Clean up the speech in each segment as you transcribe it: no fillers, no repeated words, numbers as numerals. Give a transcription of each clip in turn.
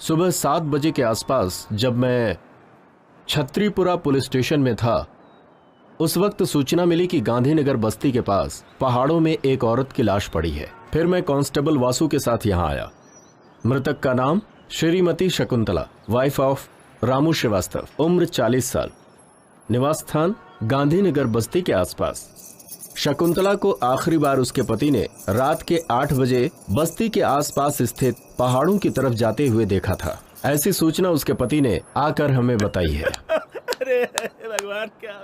सुबह 7 बजे के आसपास जब मैं छत्रीपुरा पुलिस स्टेशन में था, उस वक्त सूचना मिली कि गांधीनगर बस्ती के पास पहाड़ों में एक औरत की लाश पड़ी है। फिर मैं कांस्टेबल वासु के साथ यहां आया। मृतक का नाम श्रीमती शकुंतला, वाइफ ऑफ रामू श्रीवास्तव, उम्र 40 साल, निवास स्थान गांधीनगर बस्ती के आसपास। शकुंतला को आखिरी बार उसके पति ने रात के 8 बजे बस्ती के आसपास स्थित पहाड़ों की तरफ जाते हुए देखा था। ऐसी सूचना उसके पति ने आकर हमें बताई है। अरे भगवान, क्या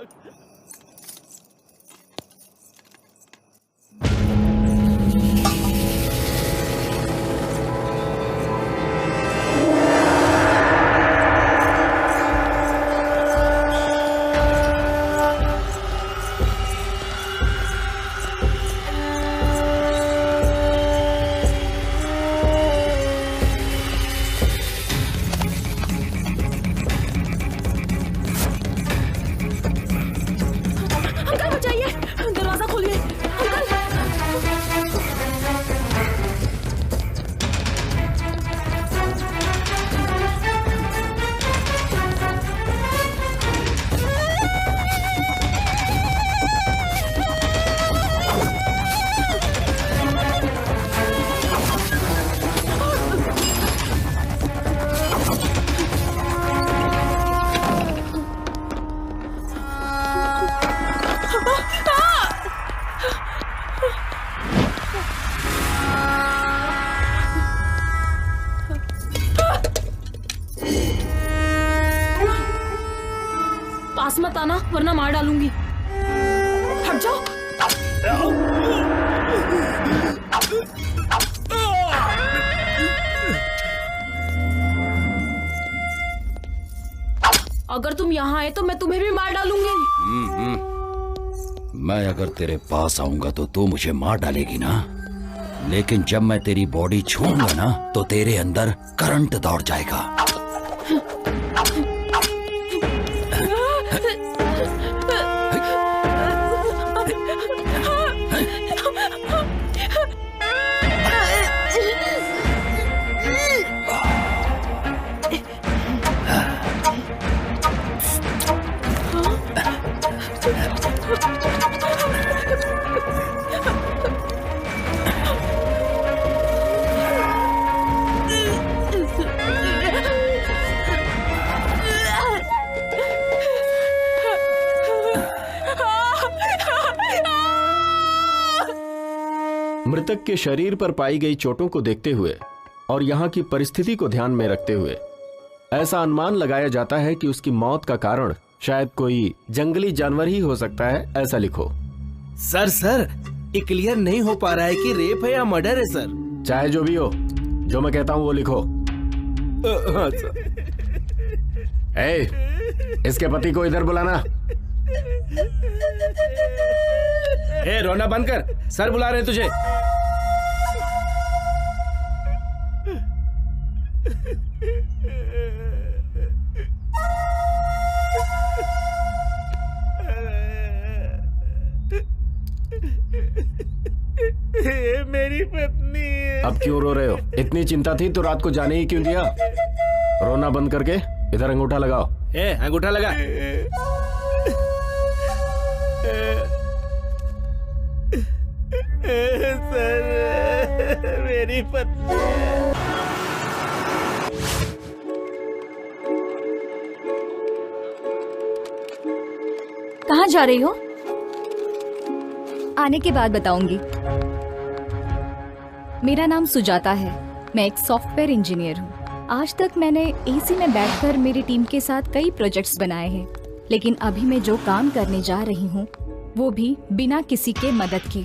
पास मत आना वरना मार डालूंगी। हट जाओ। अगर तुम यहाँ आए तो मैं तुम्हें भी मार डालूंगी। मैं अगर तेरे पास आऊंगा तो तू मुझे मार डालेगी ना, लेकिन जब मैं तेरी बॉडी छूऊंगा ना तो तेरे अंदर करंट दौड़ जाएगा। मृतक के शरीर पर पाई गई चोटों को देखते हुए और यहाँ की परिस्थिति को ध्यान में रखते हुए ऐसा अनुमान लगाया जाता है कि उसकी मौत का कारण शायद कोई जंगली जानवर ही हो सकता है। ऐसा लिखो। सर ये क्लियर नहीं हो पा रहा है कि रेप है या मर्डर है सर। चाहे जो भी हो, जो मैं कहता हूँ वो लिखो। हाँ सर। इसके पति को इधर बुलाना। रोना बंद कर, सर बुला रहे तुझे। ये मेरी पत्नी है। अब क्यों रो रहे हो? इतनी चिंता थी तो रात को जाने ही क्यों दिया? रोना बंद करके इधर अंगूठा लगाओ। अंगूठा लगा। सर मेरी पत्नी। कहाँ जा रही हो? आने के बाद बताऊंगी। मेरा नाम सुजाता है, मैं एक सॉफ्टवेयर इंजीनियर हूँ। आज तक मैंने एसी में बैठकर मेरी टीम के साथ कई प्रोजेक्ट्स बनाए हैं, लेकिन अभी मैं जो काम करने जा रही हूँ वो भी बिना किसी के मदद के।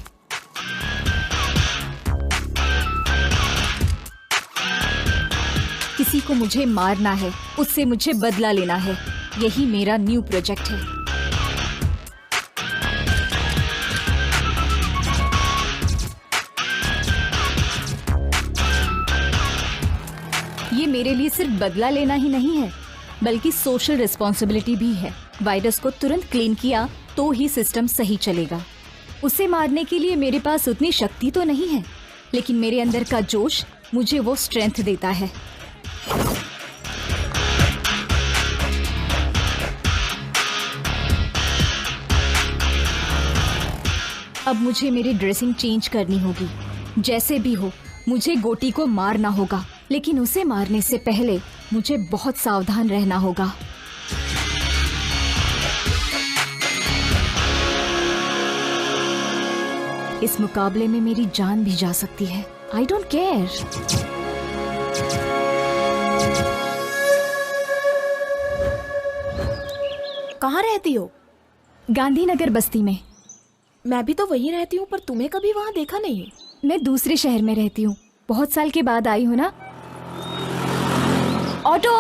किसी को मुझे मारना है, उससे मुझे बदला लेना है। यही मेरा न्यू प्रोजेक्ट है। ये मेरे लिए सिर्फ बदला लेना ही नहीं है, बल्कि सोशल रिस्पॉन्सिबिलिटी भी है। वायरस को तुरंत क्लीन किया तो ही सिस्टम सही चलेगा। उसे मारने के लिए मेरे पास उतनी शक्ति तो नहीं है, लेकिन मेरे अंदर का जोश मुझे वो स्ट्रेंथ देता है। अब मुझे मेरी ड्रेसिंग चेंज करनी होगी। जैसे भी हो मुझे गोटी को मारना होगा, लेकिन उसे मारने से पहले मुझे बहुत सावधान रहना होगा। इस मुकाबले में मेरी जान भी जा सकती है। I don't care. कहाँ रहती हो? गांधीनगर बस्ती में। मैं भी तो वहीं रहती हूँ, पर तुम्हें कभी वहाँ देखा नहीं। मैं दूसरे शहर में रहती हूँ, बहुत साल के बाद आई हूँ ना। ऑटो,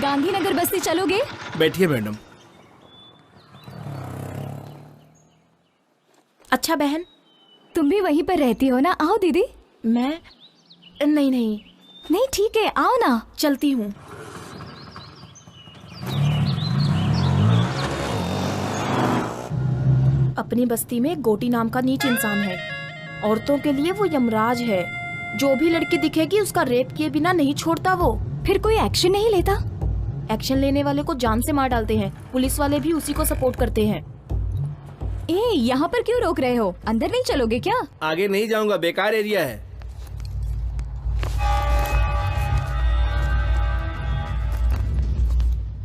गांधीनगर बस्ती चलोगे? बैठिए मैडम। अच्छा बहन, तुम भी वहीं पर रहती हो ना? आओ दीदी। मैं नहीं नहीं नहीं ठीक है, आओ ना। चलती हूँ। अपनी बस्ती में गोटी नाम का नीच इंसान है। औरतों के लिए वो यमराज है। जो भी लड़की दिखेगी उसका रेप किए बिना नहीं छोड़ता वो। फिर कोई एक्शन नहीं लेता? एक्शन लेने वाले को जान से मार डालते हैं। पुलिस वाले भी उसी को सपोर्ट करते हैं। यहाँ पर क्यों रोक रहे हो? अंदर नहीं चलोगे क्या? आगे नहीं जाऊंगा, बेकार एरिया है।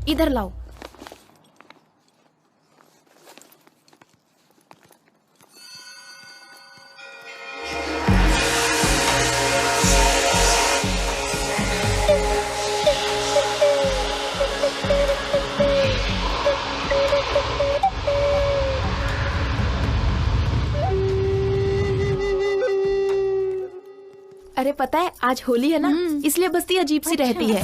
इधर लाओ। अरे पता है आज होली है ना, इसलिए बस्ती अजीब सी रहती है।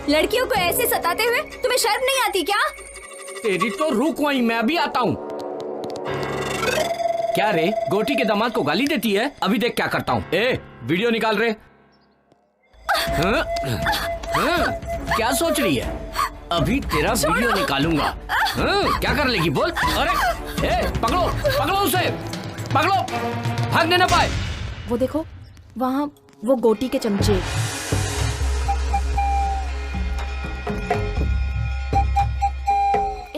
लड़कियों को ऐसे सताते हुए तुम्हें शर्म नहीं आती क्या? तेरी तो रुक वहीं, मैं भी आता हूँ। क्या रे, गोटी के दामाद को गाली देती है? अभी देख क्या करता हूँ। वीडियो निकाल रे। हाँ? हाँ? क्या सोच रही है? अभी तेरा वीडियो निकालूंगा। हाँ? क्या कर लेगी बोल? अरे पकड़ो पकड़ो उसे, पकड़ो, भागने ना पाए। वो देखो वहाँ वो गोटी के चमचे।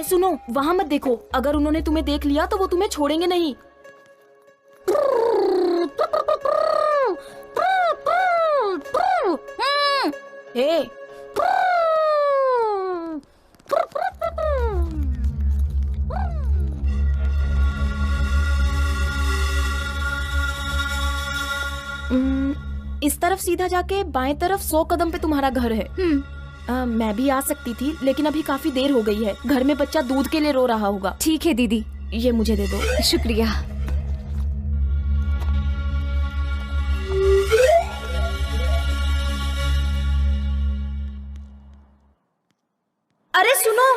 सुनो, वहाँ मत देखो। अगर उन्होंने तुम्हें देख लिया तो वो तुम्हें छोड़ेंगे नहीं। हे इस तरफ सीधा जाके बाएं तरफ 100 कदम पे तुम्हारा घर है। मैं भी आ सकती थी, लेकिन अभी काफी देर हो गई है। घर में बच्चा दूध के लिए रो रहा होगा। ठीक है दीदी, ये मुझे दे दो। शुक्रिया। अरे सुनो,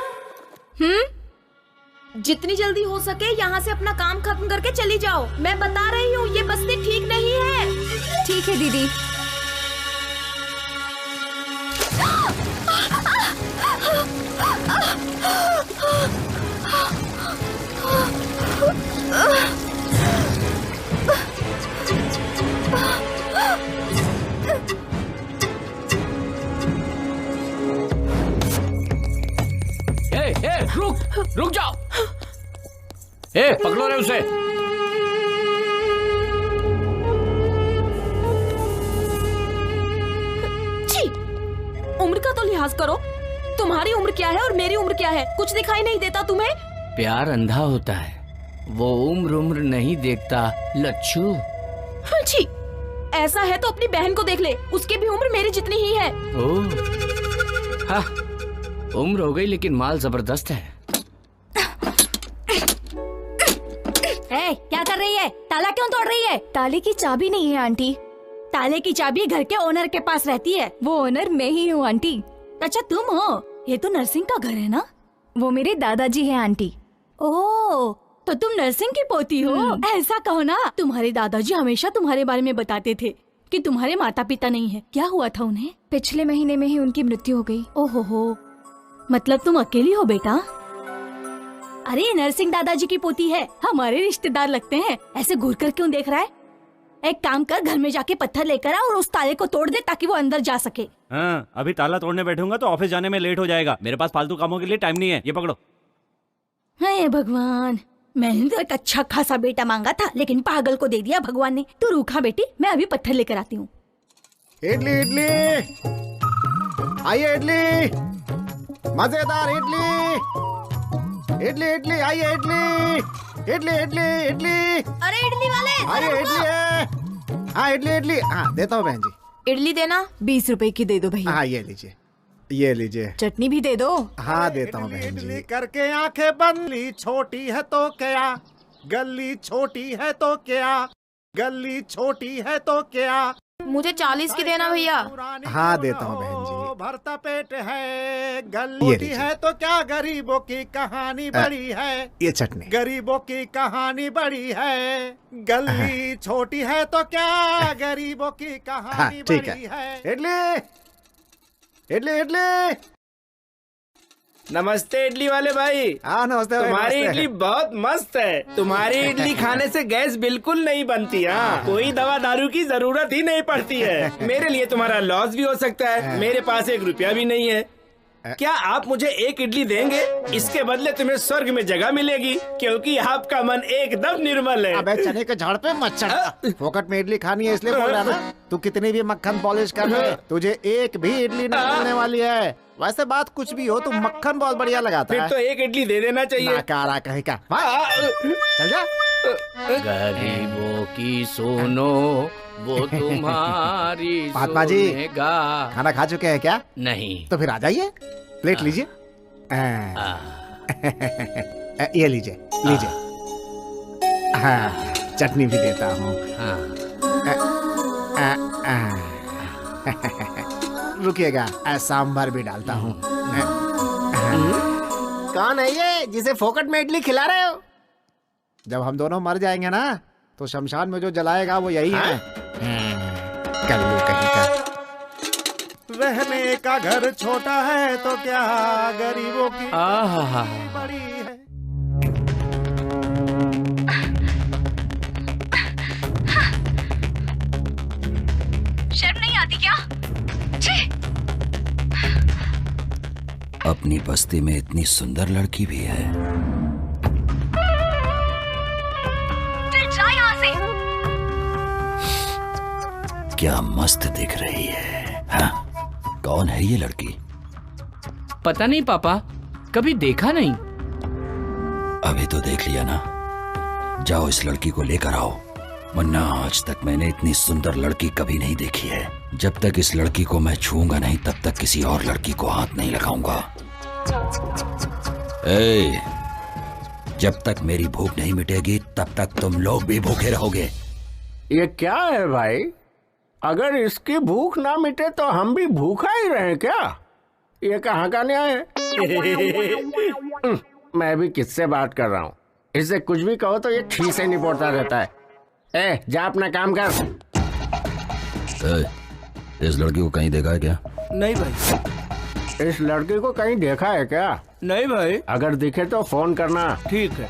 जितनी जल्दी हो सके यहाँ से अपना काम खत्म करके चली जाओ। मैं बता रही हूँ ये बस्ती ठीक नहीं है। ठीक है दीदी। रुक जाओ। पकड़ो रे उसे। छी, उम्र का तो लिहाज करो। तुम्हारी उम्र क्या है और मेरी उम्र क्या है? कुछ दिखाई नहीं देता तुम्हें? प्यार अंधा होता है, वो उम्र नहीं देखता लच्छू। छी, ऐसा है तो अपनी बहन को देख ले, उसकी भी उम्र मेरी जितनी ही है। ओह, हाँ, उम्र हो गई लेकिन माल जबरदस्त है। क्या कर रही है? ताला क्यों तोड़ रही है? ताले की चाबी नहीं है आंटी। ताले की चाबी घर के ओनर के पास रहती है। वो ओनर मैं ही हूँ आंटी। अच्छा तुम हो? ये तो नर्सिंग का घर है ना? वो मेरे दादाजी हैं आंटी। ओह, तो तुम नर्सिंग की पोती हो? ऐसा कहो ना। तुम्हारे दादाजी हमेशा तुम्हारे बारे में बताते थे कि तुम्हारे माता पिता नहीं है। क्या हुआ था उन्हें? पिछले महीने में ही उनकी मृत्यु हो गई। ओहो हो, मतलब तुम अकेली हो बेटा? अरे नरसिंह दादाजी की पोती है, हमारे रिश्तेदार लगते हैं। ऐसे घूर कर क्यों देख रहा है? एक काम कर, घर में जाके पत्थर लेकर आ और उस ताले को तोड़ दे ताकि वो अंदर जा सके। हाँ, अभी ताला तोड़ने बैठूंगा तो ऑफिस जाने में लेट हो जाएगा। मेरे पास फालतू कामों के लिए टाइम नहीं है। ये पकड़ो। हे भगवान, मैंने तो एक अच्छा खासा बेटा मांगा था, लेकिन पागल को दे दिया भगवान ने। तू रूखा बेटी, मैं अभी पत्थर लेकर आती हूँ। इडली इडली, आइए इडली, मजेदार इडली, इडली इडली, आइए इडली, इडली इडली इडली। अरे इडली वाले, आइए इडली है। हाँ इडली इडली, हाँ देता हूँ बहन जी। इडली देना। 20 रुपए की दे दो भैया। हाँ ये लीजिए, ये लीजिए। चटनी भी दे दो। हाँ देता हूँ बहन जी। करके आंखें बंद, छोटी है तो क्या, गली छोटी है तो क्या, गली छोटी है तो क्या। मुझे 40 की देना भैया। हाँ देता हूँ बहन जी। भरता पेट है, गली है तो क्या, गरीबों की कहानी बड़ी है। ये चटनी। गरीबों की कहानी बड़ी है, गली छोटी है तो क्या, गरीबों की कहानी बड़ी है। इडली इडली इडली। नमस्ते इडली वाले भाई। हाँ नमस्ते भाई, तुम्हारी नमस्ते। इडली बहुत मस्त है। तुम्हारी इडली खाने से गैस बिल्कुल नहीं बनती। हाँ, कोई दवा दारू की जरूरत ही नहीं पड़ती है। मेरे लिए तुम्हारा लॉस भी हो सकता है। मेरे पास 1 रुपया भी नहीं है। क्या आप मुझे 1 इडली देंगे? इसके बदले तुम्हें स्वर्ग में जगह मिलेगी, क्योंकि आपका मन एकदम निर्मल है। अबे चने के झाड़ पे मत चढ़। फोकट में इडली खानी है इसलिए बोल रहा ना। तू कितनी भी मक्खन पॉलिश कर ले, तुझे एक भी इडली नहीं मिलने वाली है। वैसे बात कुछ भी हो, तू मक्खन बहुत बढ़िया लगाता फिर है। तो 1 इडली दे देना चाहिए। नाकारा कहीं का। चल जा। गरीबों की सुनो, वो तुम्हारी महात्मा जी, सुनेगा। खाना खा चुके हैं क्या? नहीं। तो फिर आ जाइए, प्लेट लीजिए। ये लीजिए लीजिए। हाँ चटनी भी देता हूँ। रुकिएगा, सांभर भी डालता हूँ। कौन है ये जिसे फोकट में इडली खिला रहे हो? जब हम दोनों मर जाएंगे ना, तो शमशान में जो जलाएगा वो यही है। कल्लू कहीं का। रहने का घर छोटा है तो क्या, गरीबों की बड़ी है। शर्म नहीं आती क्या? अपनी बस्ती में इतनी सुंदर लड़की भी है। जा यहाँ से। क्या मस्त दिख रही है। हाँ? कौन है ये लड़की? पता नहीं पापा, कभी देखा नहीं। अभी तो देख लिया ना। जाओ इस लड़की को लेकर आओ, वरना आज तक मैंने इतनी सुंदर लड़की कभी नहीं देखी है। जब तक इस लड़की को मैं छूऊंगा नहीं, तब तक किसी और लड़की को हाथ नहीं लगाऊंगा। ए, जब तक मेरी भूख नहीं मिटेगी तब तक तुम लोग भी भूखे रहोगे। ये क्या है भाई? अगर इसकी भूख ना मिटे तो हम भी भूखा ही रहे क्या? ये कहाँ का न्याय है? मैं भी किससे बात कर रहा हूँ? इससे कुछ भी कहो तो ये ठीक से निपोड़ता रहता है। ए, जा अपना काम कर। इस लड़की को कहीं देखा है क्या? नहीं भाई। इस लड़की को कहीं देखा है क्या? नहीं भाई। अगर दिखे तो फोन करना। ठीक है।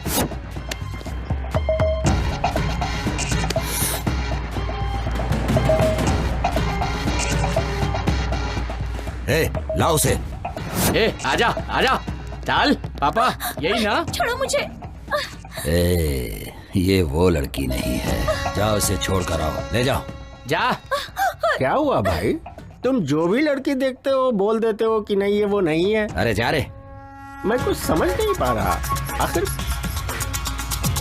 ए, लाओ उसे। ए, आजा आजा, चल पापा, यही ना? छोड़ो मुझे। ए, ये वो लड़की नहीं है। जाओ इसे छोड़ कर आओ, ले जाओ। जा। क्या हुआ भाई? तुम जो भी लड़की देखते हो बोल देते हो कि नहीं ये वो नहीं है। अरे जा रे। मैं कुछ समझ नहीं पा रहा, आखिर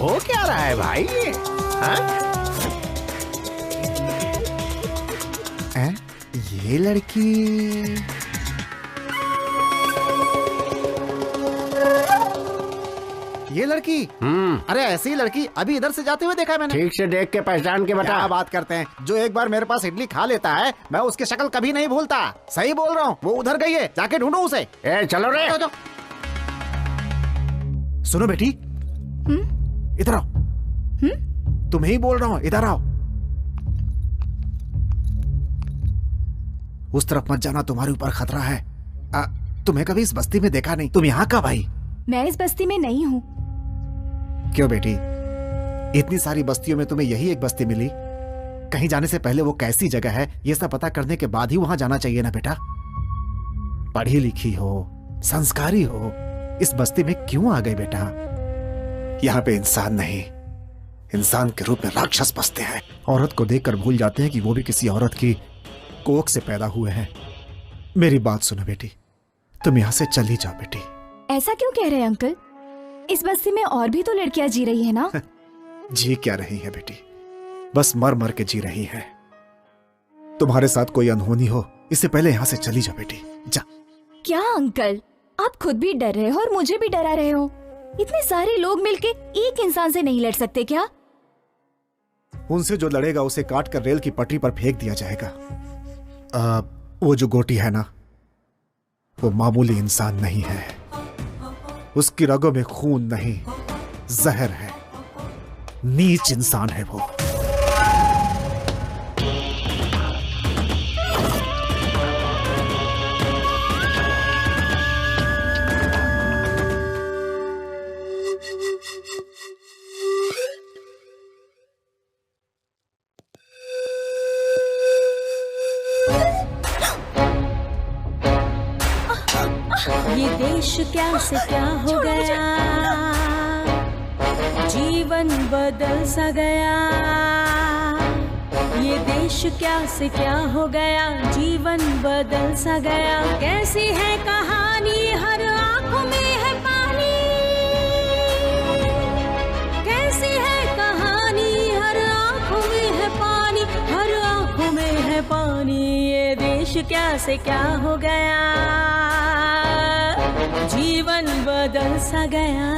हो क्या रहा है भाई ये? हाँ? ये लड़की ये लड़की अरे ऐसी ही लड़की अभी इधर से जाते हुए देखा है मैंने। ठीक से देख के पहचान के बता। क्या बात करते हैं? जो एक बार मेरे पास इडली खा लेता है, मैं उसकी शक्ल कभी नहीं भूलता। सही बोल रहा हूँ, वो उधर गई है, जाके ढूंढो उसे। ए, चलो रे। जाओ, जाओ। सुनो बेटी, इधर आओ। तुम्हें ही बोल रहा हूँ, इधर आओ। उस तरफ मत जाना, तुम्हारे ऊपर खतरा है। तुम्हें कभी इस बस्ती में देखा नहीं। तुम यहाँ का भाई? मैं इस बस्ती में नहीं हूँ, क्यों बेटी, इतनी सारी बस्तियों में तुम्हें यही एक बस्ती मिली? कहीं जाने से पहले वो कैसी जगह है ये सब पता करने के बाद ही वहां जाना चाहिए ना बेटा। पढ़ी लिखी हो, संस्कारी हो, इस बस्ती में क्यों आ गई बेटा? यहाँ पे इंसान नहीं, इंसान के रूप में राक्षस बसते हैं। औरत को देखकर भूल जाते हैं कि वो भी किसी औरत की कोख से पैदा हुए हैं। मेरी बात सुनो बेटी, तुम यहाँ से चली जाओ बेटी। ऐसा क्यों कह रहे हैं अंकल? इस बस्ती में और भी तो लड़कियां जी रही है ना? जी क्या रही है बेटी, बस मर मर के जी रही है। तुम्हारे साथ कोई अनहोनी हो इससे पहले यहाँ से चली जाओ बेटी, जा। क्या अंकल, आप खुद भी डर रहे हो और मुझे भी डरा रहे हो। इतने सारे लोग मिलके एक इंसान से नहीं लड़ सकते क्या? उनसे जो लड़ेगा उसे काट कर रेल की पटरी पर फेंक दिया जाएगा। वो जो गोटी है ना, वो मामूली इंसान नहीं है। उसकी रगों में खून नहीं, जहर है। नीच इंसान है वो। ये देश क्या से क्या हो गया, जीवन बदल सा गया। ये देश क्या से क्या हो गया, जीवन बदल सा गया। कैसी है कहानी, हर आंखों में है पानी। कैसी है कहानी, हर आंखों में है पानी, हर आंखों में है पानी। ये देश क्या से क्या हो गया, जीवन बदल सा गया।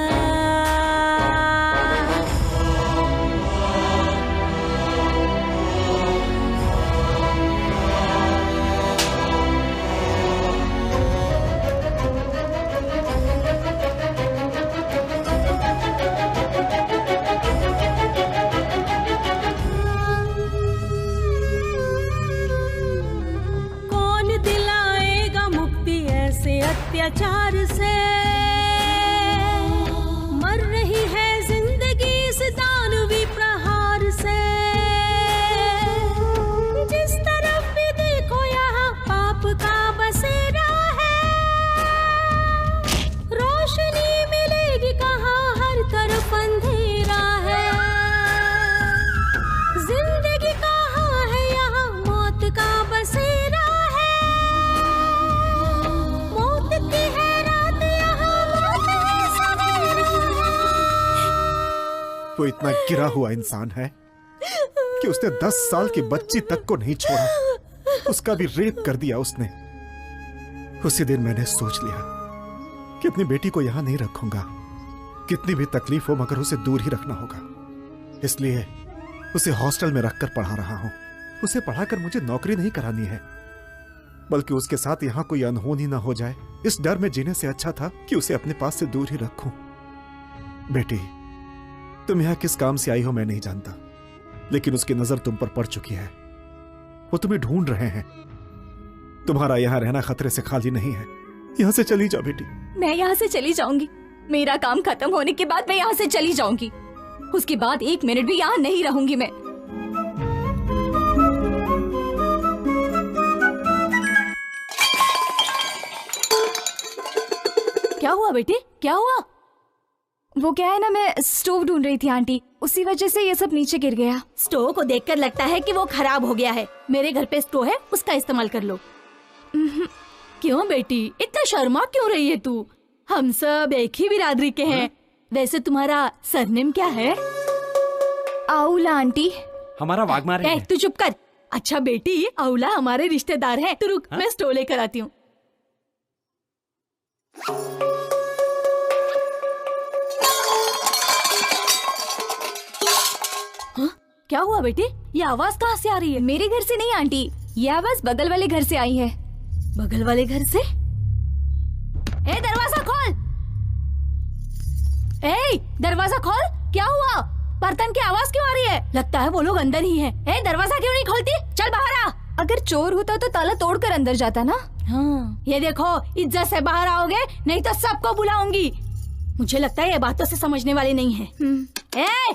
कौन दिलाएगा मुक्ति ऐसे अत्याचार से? मर रही है जिंदगी इस दानवी प्रहार से। जिस तरफ भी देखो यहाँ पाप का बसेरा है। रोशनी मिलेगी कहाँ, हर तरफ अंधेरा है। जिंदगी कहाँ है यहाँ, मौत का बसेरा है। मौत की है रात यहाँ, मौत है सवेरा है। वो इतना गिरा हुआ इंसान है कि उसने 10 साल की बच्ची तक को नहीं छोड़ा। उसका भी रेप कर दिया उसने। उसी दिन मैंने सोच लिया कि अपनी बेटी को यहां नहीं रखूंगा। कितनी भी तकलीफ हो मगर उसे दूर ही रखना होगा। इसलिए उसे हॉस्टल में रखकर पढ़ा रहा हूं। उसे पढ़ाकर मुझे नौकरी नहीं करानी है, बल्कि उसके साथ यहां कोई अनहोनी ना हो जाए, इस डर में जीने से अच्छा था कि उसे अपने पास से दूर ही रखूं। बेटी, तुम यहां किस काम से आई हो मैं नहीं जानता, लेकिन उसकी नजर तुम पर पड़ चुकी है। वो तुम्हें ढूंढ रहे हैं। तुम्हारा यहां रहना खतरे से खाली नहीं है। यहां से चली जाओ बेटी। मैं यहाँ से चली जाऊंगी। मेरा काम खत्म होने के बाद मैं यहाँ से चली जाऊंगी। उसके बाद 1 मिनट भी यहाँ नहीं रहूंगी मैं। क्या हुआ बेटे, क्या हुआ? वो क्या है ना, मैं स्टोव ढूंढ रही थी आंटी, उसी वजह से ये सब नीचे गिर गया। स्टोव को देखकर लगता है कि वो खराब हो गया है। मेरे घर पे स्टोव है, उसका इस्तेमाल कर लो। क्यों बेटी, इतना शर्मा क्यों रही है तू? हम सब एक ही बिरादरी के हैं। वैसे तुम्हारा सरनेम क्या है? आउला आंटी। हमारा वाघमारे है। तू चुप कर। अच्छा बेटी, आउला हमारे रिश्तेदार हैं। तू रुक, मैं स्टोव लेकर आती हूँ। क्या हुआ बेटे, ये आवाज कहाँ से आ रही है? मेरे घर से नहीं आंटी, ये आवाज बगल वाले घर से आई है। बगल वाले घर से? ए दरवाजा खोल। ए दरवाजा खोल। क्या हुआ? बर्तन की आवाज क्यों आ रही है? लगता है वो लोग अंदर ही हैं। ए दरवाजा क्यों नहीं खोलती? चल बाहर आ। अगर चोर होता तो ताला तोड़कर अंदर जाता ना। हाँ, ये देखो, इज्जत से बाहर आओगे नहीं तो सबको बुलाऊंगी। मुझे लगता है ये बातों से समझने वाले नहीं है। ए!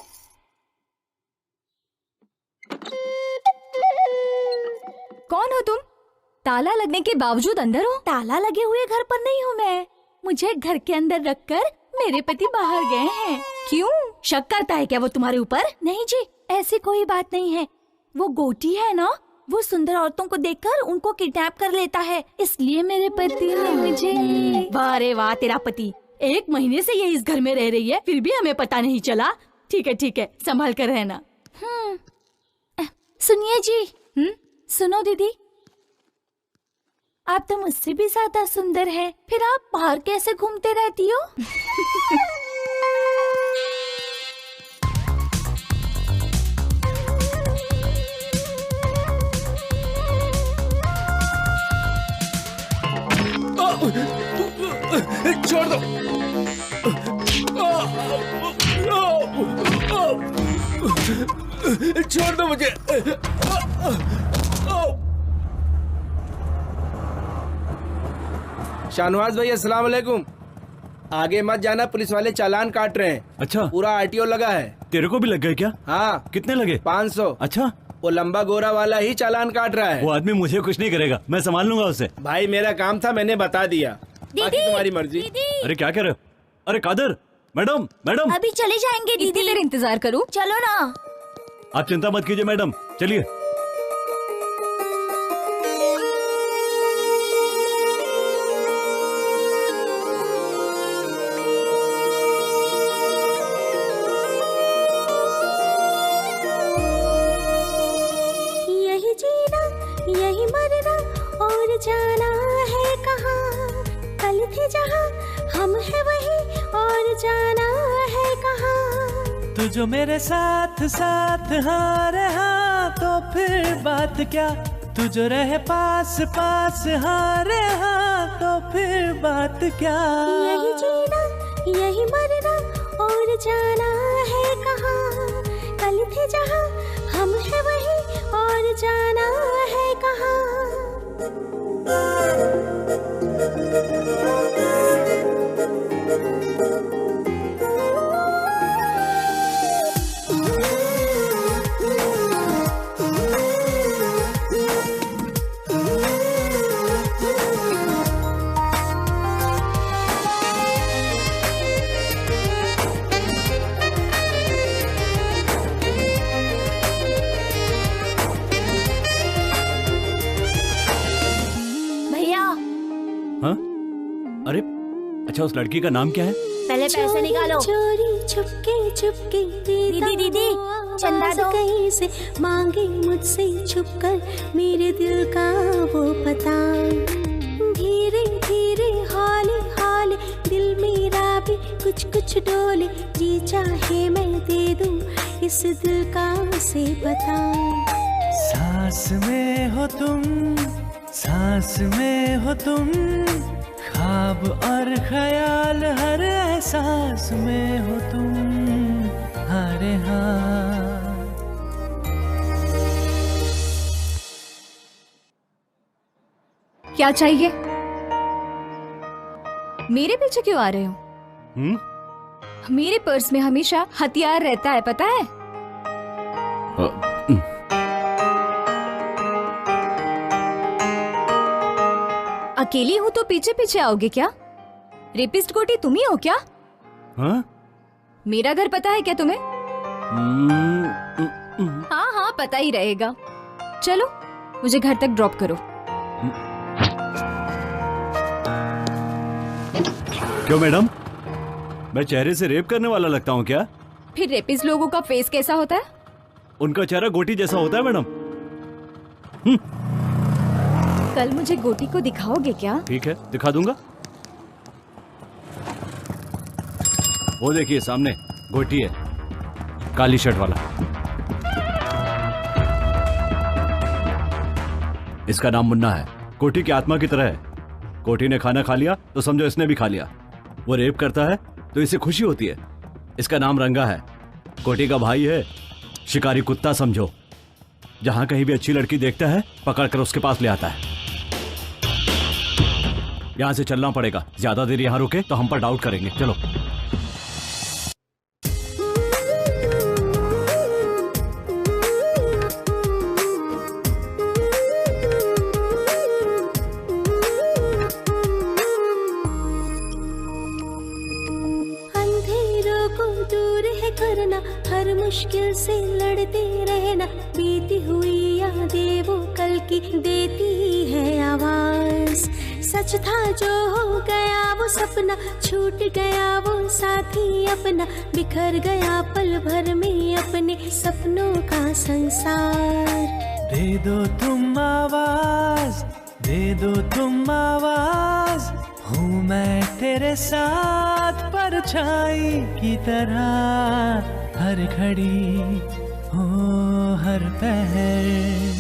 कौन हो तुम? ताला लगने के बावजूद अंदर हो? ताला लगे हुए घर पर नहीं हूँ मैं। मुझे घर के अंदर रखकर मेरे पति बाहर गए हैं। क्यों? शक करता है क्या वो तुम्हारे ऊपर? नहीं जी, ऐसी कोई बात नहीं है। वो गोटी है ना, वो सुंदर औरतों को देखकर उनको किडनैप कर लेता है, इसलिए मेरे पति ने मुझे। वाह रे वाह, तेरा पति 1 महीने से ये इस घर में रह रही है, फिर भी हमें पता नहीं चला। ठीक है, संभाल कर रहना। सुनिए जी। सुनो दीदी, आप तो मुझसे भी ज्यादा सुंदर हैं, फिर आप बाहर कैसे घूमते रहती हो? छोड़ दो। छोड़ दो मुझे। शाहनवाज भाई अस्सलाम वालेकुम। आगे मत जाना, पुलिस वाले चालान काट रहे हैं। अच्छा, पूरा आरटीओ लगा है। तेरे को भी लग गए क्या? हाँ। कितने लगे? 500। अच्छा, वो लंबा गोरा वाला ही चालान काट रहा है। वो आदमी मुझे कुछ नहीं करेगा, मैं संभाल लूंगा उसे। भाई मेरा काम था, मैंने बता दिया। बाकी तुम्हारी मर्जी। अरे क्या कह रहे हो? अरे कादर, मैडम मैडम। अभी चले जाएंगे दीदी। इतनी देर इंतजार करूं? चलो ना। आप चिंता मत कीजिए मैडम, चलिए। यही जीना यही मरना और जाना है कहाँ, कल थे जहाँ हम है वही और जाना है कहाँ। तू जो मेरे साथ साथ हाँ रहा तो फिर बात क्या, तू जो रहे पास पास हाँ रहा तो फिर बात क्या। यही जीना यही मरना और जाना है कहाँ, कल थे जहाँ हम है वही और जाना है कहाँ। हाँ? अरे अच्छा, उस लड़की का नाम क्या है? पहले पैसे निकालो। चोरी चुपके चुपके दीदी चंदा दो। कहीं से मांगे मुझसे छुपकर मेरे दिल का वो पता। धीरे धीरे हौले हौले दिल मेरा भी कुछ कुछ डोले, जी चाहे मैं दे दूं इस दिल का उसे पता। सांस में हो तुम, सांस में हो तुम, ख्वाब और ख्याल हर एहसास में हो तुम। हरे हाँ। क्या चाहिए? मेरे पीछे क्यों आ रहे हो? मेरे पर्स में हमेशा हथियार रहता है, पता है? अकेली हूँ तो पीछे पीछे आओगे क्या? रेपिस्ट गोटी तुम ही हो क्या? हाँ? मेरा घर पता है क्या तुम्हें? हाँ हाँ पता ही रहेगा। चलो मुझे घर तक ड्रॉप करो। क्यों मैडम, मैं चेहरे से रेप करने वाला लगता हूँ क्या? फिर रेपिस्ट लोगों का फेस कैसा होता है? उनका चेहरा गोटी जैसा होता है मैडम। कल मुझे गोटी को दिखाओगे क्या? ठीक है, दिखा दूंगा। वो देखिए सामने गोटी है, काली शर्ट वाला। इसका नाम मुन्ना है, कोटी की आत्मा की तरह है। कोटी ने खाना खा लिया तो समझो इसने भी खा लिया। वो रेप करता है तो इसे खुशी होती है। इसका नाम रंगा है, कोटी का भाई है, शिकारी कुत्ता समझो। जहां कहीं भी अच्छी लड़की देखता है पकड़कर उसके पास ले आता है। यहां से चलना पड़ेगा, ज्यादा देर यहां रुके तो हम पर डाउट करेंगे। चलो। मुश्किल से लड़ते रहना, बीती हुई यादें वो कल की देती है आवाज। सच था जो हो गया वो सपना, छूट गया वो साथी अपना, बिखर गया पल भर में अपने सपनों का संसार। दे दो तुम आवाज, दे दो तुम आवाज, हूँ मैं तेरे साथ परछाई की तरह, हर घड़ी हो हर पहर।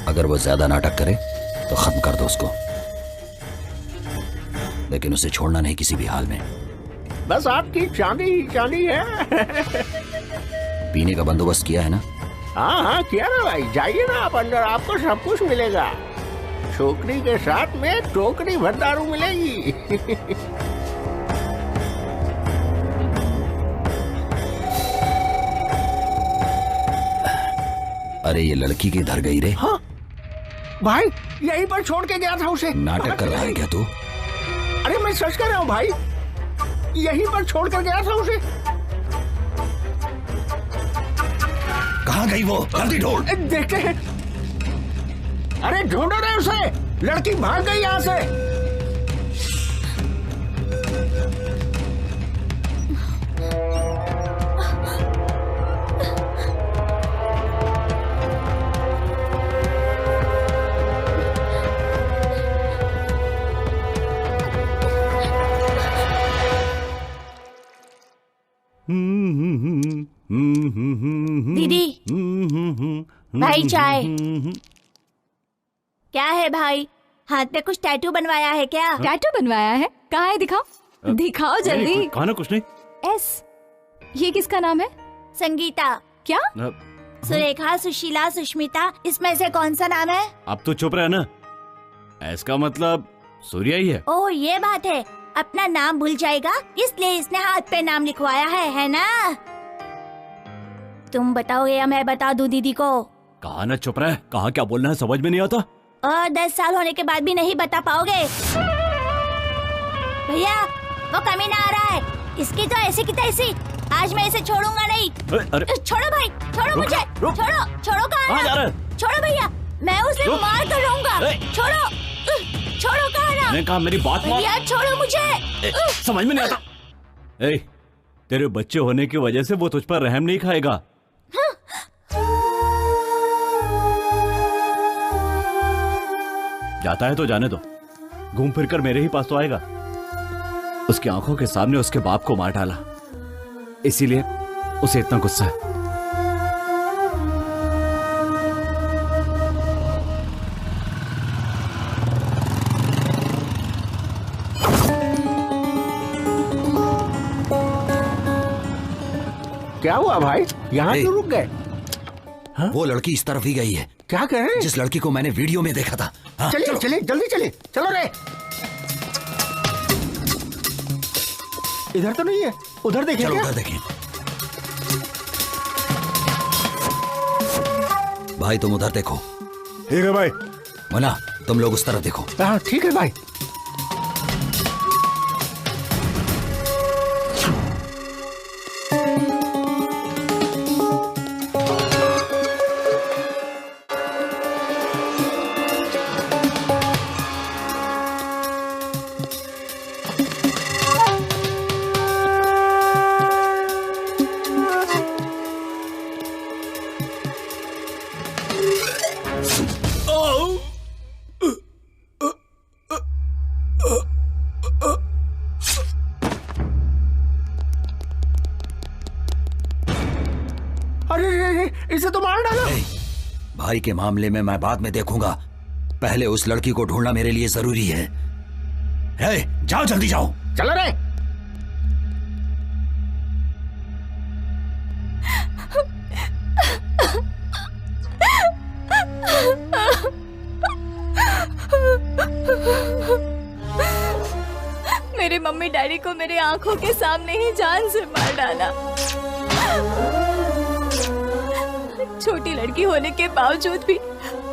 अगर वो ज्यादा नाटक करे तो खत्म कर दो उसको, लेकिन उसे छोड़ना नहीं किसी भी हाल में। बस आपकी चांदी ही चांदी है। पीने का बंदोबस्त किया है ना? हाँ हाँ किया ना भाई, जाइए ना आप अंदर, आपको सब कुछ मिलेगा। छोकरी के साथ में टोकरी भर दारू मिलेगी। अरे ये लड़की किधर गई रे? हाँ भाई, यहीं पर छोड़ के गया था उसे। नाटक कर रहा है क्या तू? अरे मैं सच कह रहा हूँ भाई, यहीं पर छोड़ कर गया था उसे। कहाँ गई वो? जल्दी ढूंढ। देखते हैं। अरे ढूंढो रे उसे, लड़की भाग गई यहाँ से। दीदी, भाई चाय। क्या है भाई, हाथ पे कुछ टैटू बनवाया है क्या? टैटू बनवाया है? कहाँ है, दिखाओ दिखाओ जल्दी। कहाँ ना, कुछ नहीं। एस, ये किसका नाम है? संगीता। क्या? सुरेखा, सुशीला, सुष्मिता, इसमें से कौन सा नाम है? अब तो चुप रहे ना, एस का मतलब सूर्या ही है। ओह ये बात है, अपना नाम भूल जाएगा इसलिए इसने हाथ पे नाम लिखवाया है ना? तुम बताओगे या मैं बता दूं दीदी को? कहा ना चुप रहे, कहा क्या बोलना है समझ में नहीं आता। और 10 साल होने के बाद भी नहीं बता पाओगे? भैया वो कमीना आ रहा है, इसकी तो ऐसी की तैसी, आज मैं इसे छोड़ूंगा नहीं। अरे छोड़ो भाई, छोड़ो मुझे, छोड़ो छोड़ो। कहाँ जा रहे? छोड़ो भैया, मैं उसे मार कर लूंगा। छोड़ो छोड़ो, कहाँ ना? मैंने कहा मेरी बात मान। भैया छोड़ो मुझे। समझ में नहीं आता। तेरे बच्चे होने की वजह से वो तुझ पर रहम नहीं खाएगा। जाता है तो जाने दो, घूम फिर कर मेरे ही पास तो आएगा। उसकी आंखों के सामने उसके बाप को मार डाला, इसीलिए उसे इतना गुस्सा है। क्या हुआ भाई, यहाँ क्यों रुक गए? वो लड़की इस तरफ ही गई है। क्या कह रहे हैं? जिस लड़की को मैंने वीडियो में देखा था। हाँ, चलिए चलिए जल्दी चलिए, चलो रे। इधर तो नहीं है, उधर देखिए। चलो उधर देखें। भाई तुम उधर देखो। ठीक है भाई। मुन्ना तुम लोग उस तरफ देखो। हाँ ठीक है भाई। इसे तो मार डालो। भाई के मामले में मैं बाद में देखूंगा, पहले उस लड़की को ढूंढना मेरे लिए जरूरी है। जाओ जल्दी जाओ। चलो रे। मेरे मम्मी डैडी को मेरे आंखों के सामने ही जान से मार डाला। छोटी लड़की होने के बावजूद भी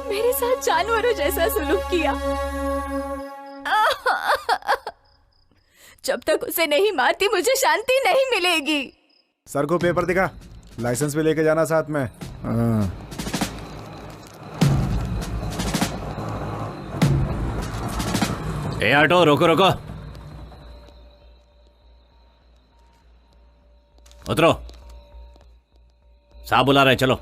मेरे साथ जानवरों जैसा सुलूक किया। जब तक उसे नहीं मारती मुझे शांति नहीं मिलेगी। सर को पेपर दिखा, लाइसेंस भी लेके जाना साथ में। ए ऑटो रोको रोको, उतरो। साहब बुला रहे, चलो।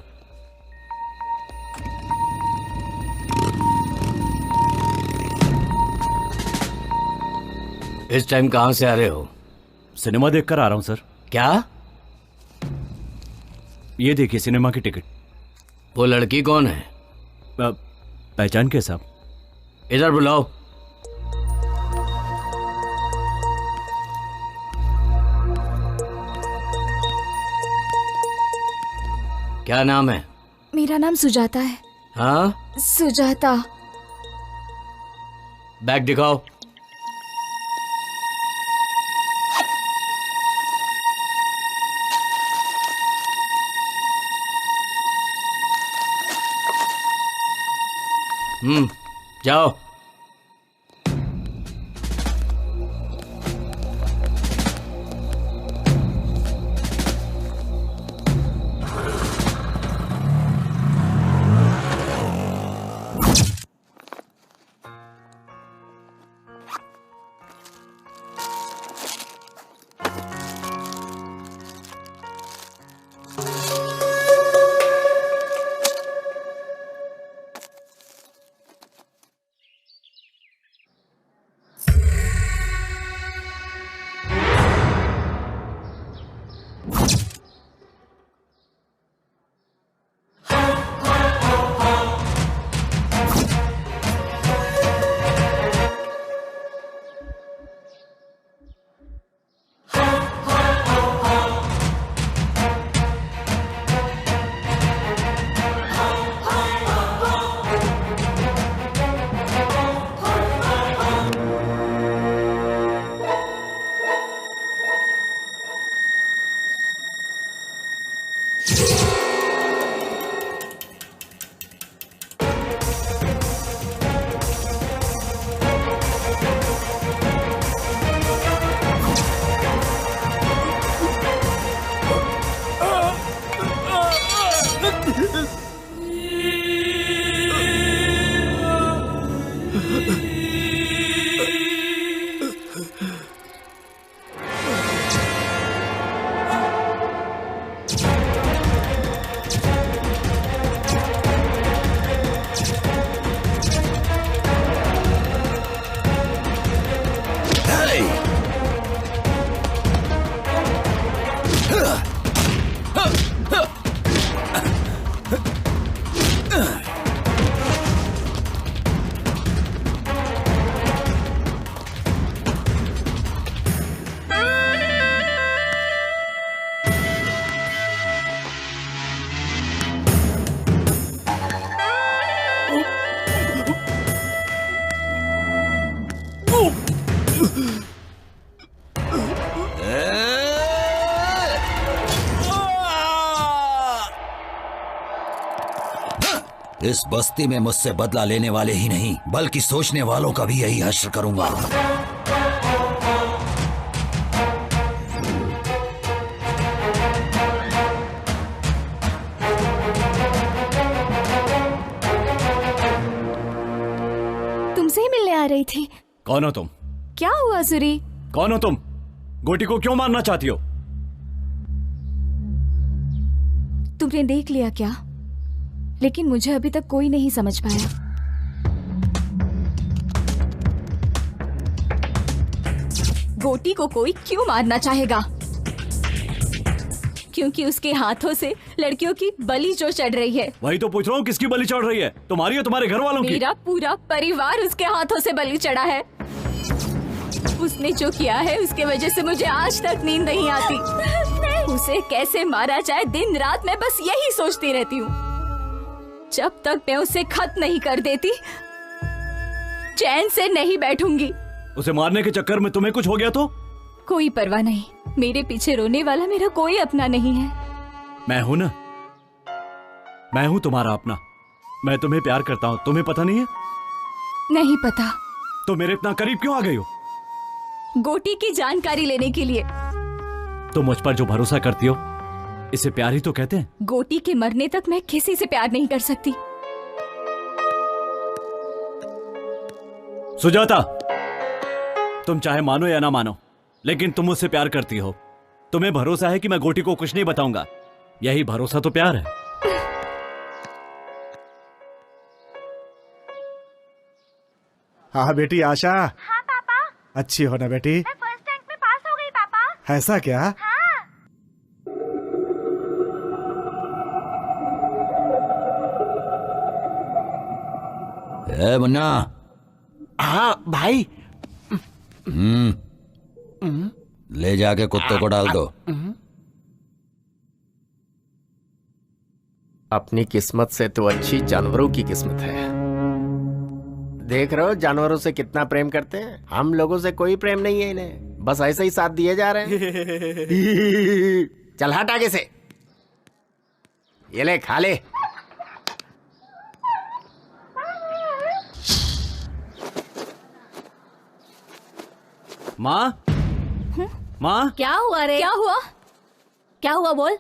इस टाइम कहां से आ रहे हो? सिनेमा देखकर आ रहा हूं सर। क्या? ये देखिए सिनेमा की टिकट। वो लड़की कौन है? पहचान के साहब? इधर बुलाओ। क्या नाम है? मेरा नाम सुजाता है। हाँ? सुजाता। बैग दिखाओ। जाओ। इस बस्ती में मुझसे बदला लेने वाले ही नहीं बल्कि सोचने वालों का भी यही हश्र करूंगा। तुमसे ही मिलने आ रही थी। कौन हो तुम? क्या हुआ सूरी? कौन हो तुम? गोटी को क्यों मारना चाहती हो? तुमने देख लिया क्या? लेकिन मुझे अभी तक कोई नहीं समझ पाया। गोटी को कोई क्यों मारना चाहेगा? क्योंकि उसके हाथों से लड़कियों की बलि जो चढ़ रही है। वही तो पूछ रहा हूँ, किसकी बलि चढ़ रही है? तुम्हारी या तुम्हारे घर वालों की? मेरा पूरा परिवार उसके हाथों से बलि चढ़ा है। उसने जो किया है उसके वजह से मुझे आज तक नींद नहीं आती। उसे कैसे मारा जाए दिन रात मैं बस यही सोचती रहती हूँ। जब तक मैं उसे खत्म नहीं कर देती चैन से नहीं बैठूंगी। उसे मारने के चक्कर में तुम्हें कुछ हो गया तो? कोई परवाह नहीं, मेरे पीछे रोने वाला मेरा कोई अपना नहीं है। मैं हूं ना, मैं हूं तुम्हारा अपना। मैं तुम्हें प्यार करता हूं, तुम्हें पता नहीं है? नहीं पता। तो मेरे इतना करीब क्यों आ गई हो? गोटी की जानकारी लेने के लिए। तुम मुझ पर जो भरोसा करती हो इसे प्यार ही तो कहते हैं। गोटी के मरने तक मैं किसी से प्यार नहीं कर सकती। सुजाता, तुम चाहे मानो या ना मानो लेकिन तुम मुझसे प्यार करती हो। तुम्हें भरोसा है कि मैं गोटी को कुछ नहीं बताऊंगा। यही भरोसा तो प्यार है। हाँ बेटी आशा। हाँ पापा। अच्छी हो ना बेटी? मैं फर्स्ट रैंक में पास हो गई पापा। ऐसा क्या? हाँ। ए मुन्ना। हाँ भाई। ले जाके कुत्ते को डाल दो। अपनी किस्मत से तो अच्छी जानवरों की किस्मत है। देख रहे हो जानवरों से कितना प्रेम करते हैं। हम लोगों से कोई प्रेम नहीं है इन्हें, बस ऐसे ही साथ दिए जा रहे हैं। चल हट आगे से, ये ले खा ले। माँ, माँ। क्या हुआ रे? क्या हुआ? क्या हुआ बोल?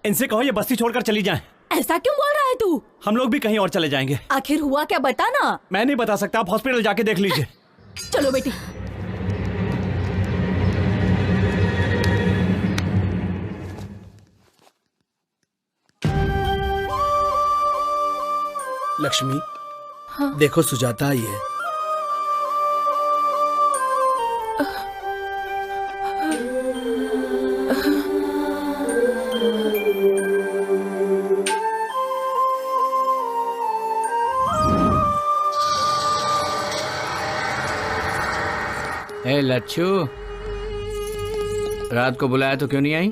इनसे कहो ये बस्ती छोड़कर चली जाएं। ऐसा क्यों बोल रहा है तू? हम लोग भी कहीं और चले जाएंगे। आखिर हुआ क्या बता ना। मैं नहीं बता सकता, आप हॉस्पिटल जाके देख लीजिए। चलो बेटी। लक्ष्मी, हाँ? देखो सुजाता आई है। ए लच्छू, रात को बुलाया तो क्यों नहीं आई?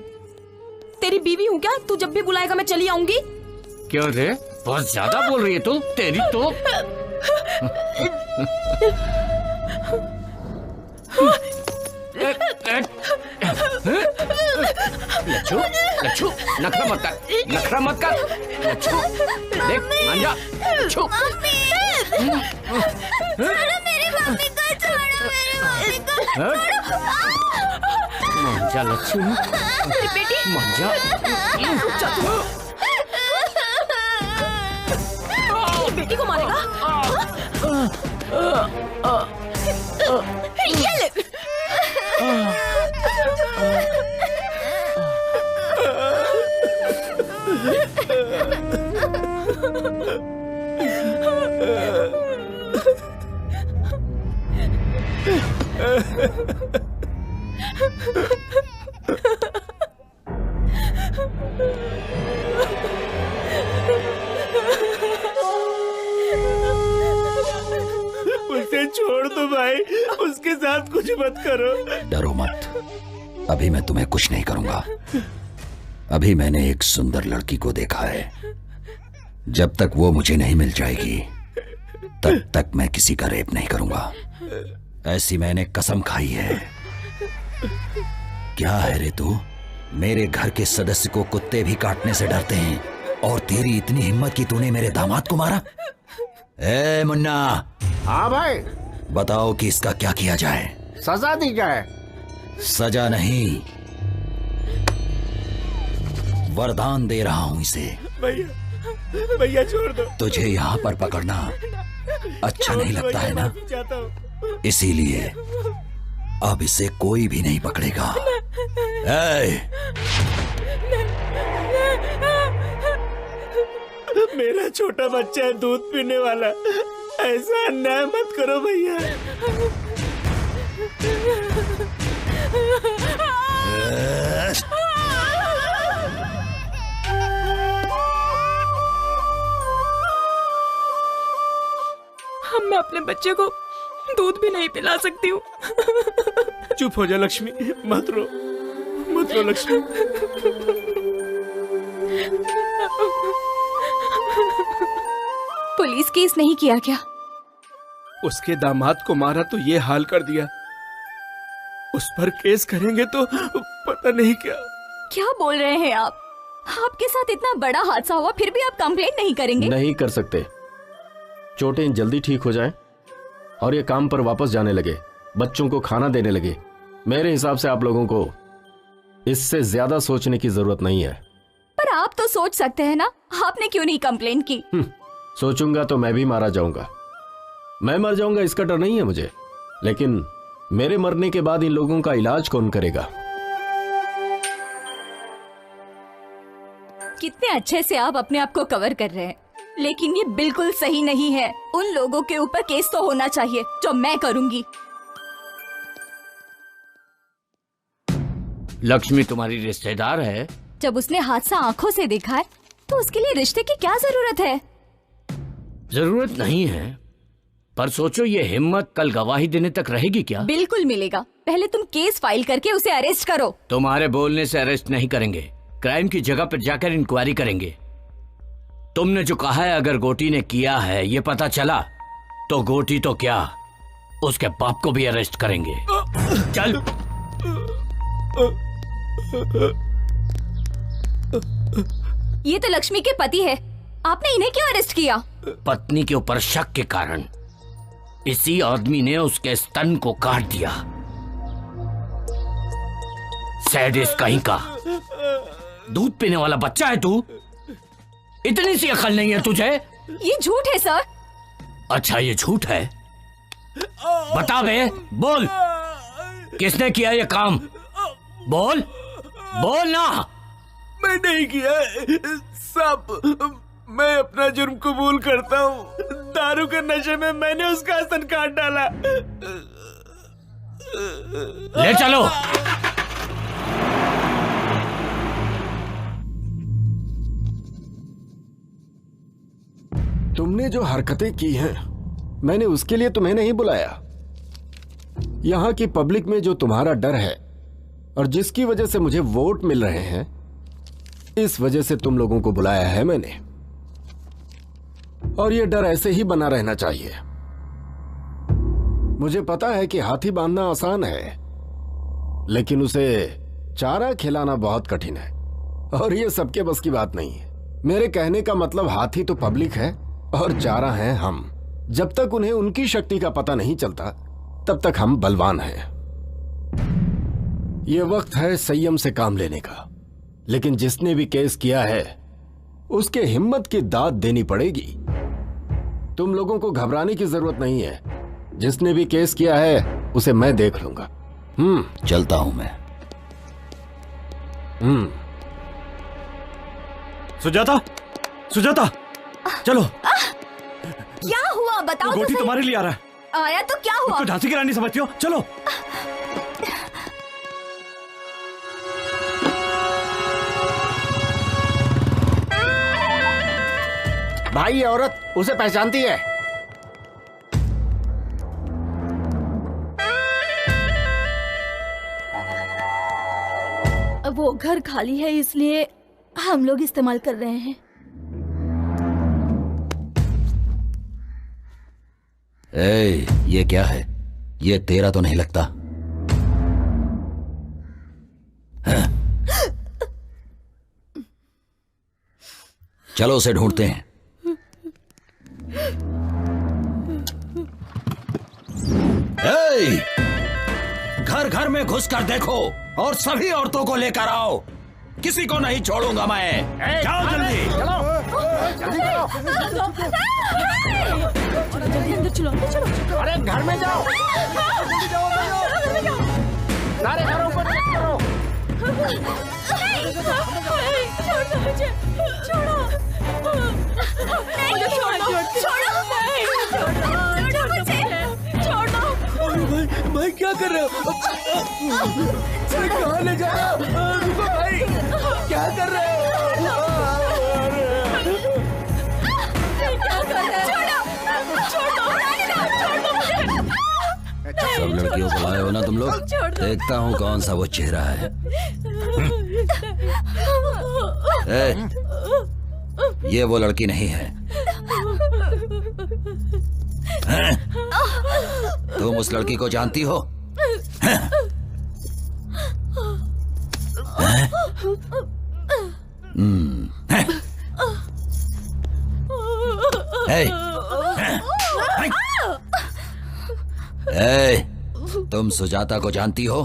तेरी बीवी हूँ क्या? तू जब भी बुलाएगा मैं चली आऊंगी। क्यों रे, बहुत ज्यादा बोल रही है तू। तेरी तो लच्छू, लच्छू नखरा मत कर, नखरा मत कर। लच्छू देख मान जा। लच्छू मेरी मम्मी को छोड़ो, मेरी मम्मी को छोड़ो। मान जा लच्छू, बेटी मान जा। बेटी को मारेगा? ये ले। उसे छोड़ दो भाई, उसके साथ कुछ मत करो। डरो मत, अभी मैं तुम्हें कुछ नहीं करूंगा। अभी मैंने एक सुंदर लड़की को देखा है। जब तक वो मुझे नहीं मिल जाएगी तब तक मैं किसी का रेप नहीं करूंगा। ऐसी मैंने कसम खाई है। क्या है रे तू? मेरे घर के सदस्य को कुत्ते भी काटने से डरते हैं, और तेरी इतनी हिम्मत कि तूने मेरे दामाद को मारा? ए मुन्ना। हाँ भाई। बताओ कि इसका क्या किया जाए? सजा दी जाए। सजा नहीं, वरदान दे रहा हूं इसे। भैया भैया छोड़ दो। तुझे यहाँ पर पकड़ना अच्छा नहीं लगता है ना? इसीलिए अब इसे कोई भी नहीं पकड़ेगा। मेरा छोटा बच्चा है, दूध पीने वाला, ऐसा अन्याय मत करो भैया। मैं अपने बच्चे को दूध भी नहीं पिला सकती हूँ। चुप हो जा लक्ष्मी, मत रो लक्ष्मी। पुलिस केस नहीं किया क्या? उसके दामाद को मारा तो ये हाल कर दिया, उस पर केस करेंगे तो पता नहीं क्या। क्या बोल रहे हैं आप? आपके साथ इतना बड़ा हादसा हुआ फिर भी आप कंप्लेंट नहीं करेंगे? नहीं कर सकते। चोटें जल्दी ठीक हो जाएं और ये काम पर वापस जाने लगे, बच्चों को खाना देने लगे। मेरे हिसाब से आप लोगों को इससे ज्यादा सोचने की जरूरत नहीं है। पर आप तो सोच सकते हैं ना, आपने क्यों नहीं कंप्लेंट की? सोचूंगा तो मैं भी मारा जाऊंगा। मैं मर जाऊंगा इसका डर नहीं है मुझे, लेकिन मेरे मरने के बाद इन लोगों का इलाज कौन करेगा? कितने अच्छे से आप अपने आप को कवर कर रहे हैं, लेकिन ये बिल्कुल सही नहीं है। उन लोगों के ऊपर केस तो होना चाहिए, जो मैं करूंगी। लक्ष्मी तुम्हारी रिश्तेदार है। जब उसने हादसा आंखों से देखा है तो उसके लिए रिश्ते की क्या जरूरत है? जरूरत नहीं है, पर सोचो ये हिम्मत कल गवाही देने तक रहेगी क्या? बिल्कुल मिलेगा। पहले तुम केस फाइल करके उसे अरेस्ट करो। तुम्हारे बोलने से अरेस्ट नहीं करेंगे, क्राइम की जगह पर जाकर इंक्वायरी करेंगे। तुमने जो कहा है अगर गोटी ने किया है ये पता चला तो गोटी तो क्या, उसके बाप को भी अरेस्ट करेंगे। चल। ये तो लक्ष्मी के पति है, आपने इन्हें क्यों अरेस्ट किया? पत्नी के ऊपर शक के कारण इसी आदमी ने उसके स्तन को काट दिया। सैडिस्ट कहीं का। दूध पीने वाला बच्चा है तू, इतनी सी अकल नहीं है तुझे? ये झूठ है सर। अच्छा ये झूठ है, बता बे, बोल किसने किया ये काम? बोल ना। मैं नहीं किया सब, मैं अपना जुर्म कबूल करता हूँ। दारू के नशे में मैंने उसका स्तन काट डाला। ले चलो। तुमने जो हरकतें की हैं, मैंने उसके लिए तुम्हें नहीं बुलाया। यहां की पब्लिक में जो तुम्हारा डर है और जिसकी वजह से मुझे वोट मिल रहे हैं, इस वजह से तुम लोगों को बुलाया है मैंने। और ये डर ऐसे ही बना रहना चाहिए। मुझे पता है कि हाथी बांधना आसान है, लेकिन उसे चारा खिलाना बहुत कठिन है, और ये सबके बस की बात नहीं है। मेरे कहने का मतलब हाथी तो पब्लिक है और चारा हैं हम। जब तक उन्हें उनकी शक्ति का पता नहीं चलता तब तक हम बलवान हैं। ये वक्त है संयम से काम लेने का, लेकिन जिसने भी केस किया है उसके हिम्मत की दाद देनी पड़ेगी। तुम लोगों को घबराने की जरूरत नहीं है। जिसने भी केस किया है उसे मैं देख लूंगा। चलता हूं मैं। सुजाता, सुजाता, चलो। क्या हुआ बताओ? गोटी तुम्हारे लिए आ रहा है। आया तो क्या हुआ? तो झांसी की रानी समझती हो? चलो। भाई ये औरत उसे पहचानती है। वो घर खाली है इसलिए हम लोग इस्तेमाल कर रहे हैं। ये क्या है? ये तेरा तो नहीं लगता। चलो उसे ढूंढते हैं। घर घर में घुस कर देखो और सभी औरतों को लेकर आओ। किसी को नहीं छोड़ूंगा मैं। जाओ जल्दी। चलो अरे घर में जाओ। सारे घरों को चेक करो। छोड़ो भाई क्या कर रहे हो? कहाँ ले जा रहे हो? रुको भाई, क्या कर रहे हो? सब लड़कियों को लाए हो ना तुम लोग? देखता हूँ कौन सा वो चेहरा है। ये वो लड़की नहीं है। तुम उस लड़की को जानती हो? तुम सुजाता को जानती हो?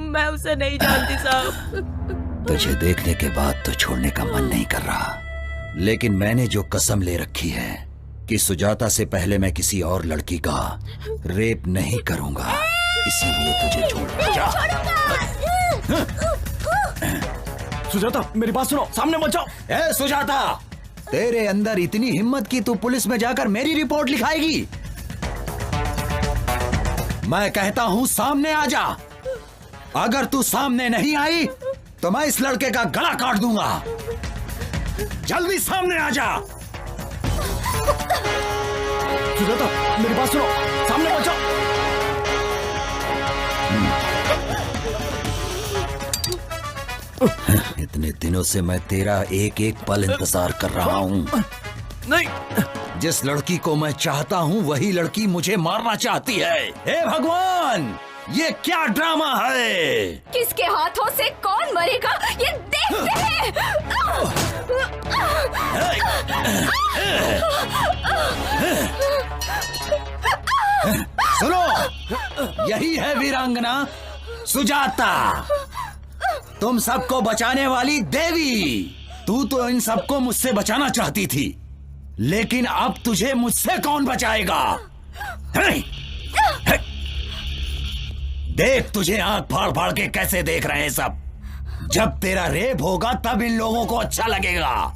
मैं उसे नहीं जानती साहब। तुझे देखने के बाद तो छोड़ने का मन नहीं कर रहा, लेकिन मैंने जो कसम ले रखी है कि सुजाता से पहले मैं किसी और लड़की का रेप नहीं करूंगा, इसीलिए तुझे छोड़ जा। सुजाता मेरी बात सुनो, सामने मत जाओ। ए सुजाता, तेरे अंदर इतनी हिम्मत कि तू पुलिस में जाकर मेरी रिपोर्ट लिखाएगी? मैं कहता हूं सामने आ जा। अगर तू सामने नहीं आई तो मैं इस लड़के का गला काट दूंगा। जल्दी सामने आ जा। सुजाता मेरी बात सुनो, सामने मत जाओ। इतने दिनों से मैं तेरा एक एक पल इंतजार कर रहा हूँ। नहीं, जिस लड़की को मैं चाहता हूँ वही लड़की मुझे मारना चाहती है। हे भगवान, ये क्या ड्रामा है? किसके हाथों से कौन मरेगा ये देखते हैं। सुनो, यही है वीरांगना सुजाता, तुम सबको बचाने वाली देवी। तू तो इन सबको मुझसे बचाना चाहती थी, लेकिन अब तुझे मुझसे कौन बचाएगा? देख तुझे आंख फाड़ फाड़ के कैसे देख रहे हैं सब। जब तेरा रेप होगा तब इन लोगों को अच्छा लगेगा।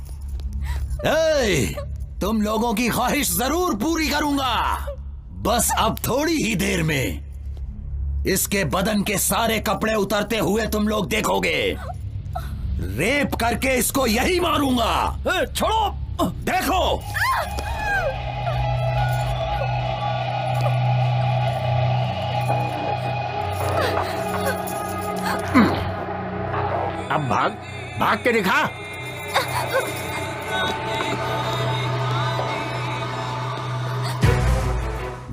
तुम लोगों की ख्वाहिश जरूर पूरी करूंगा। बस अब थोड़ी ही देर में इसके बदन के सारे कपड़े उतरते हुए तुम लोग देखोगे। रेप करके इसको यही मारूंगा। छोड़ो, देखो। अब भाग भाग के दिखा।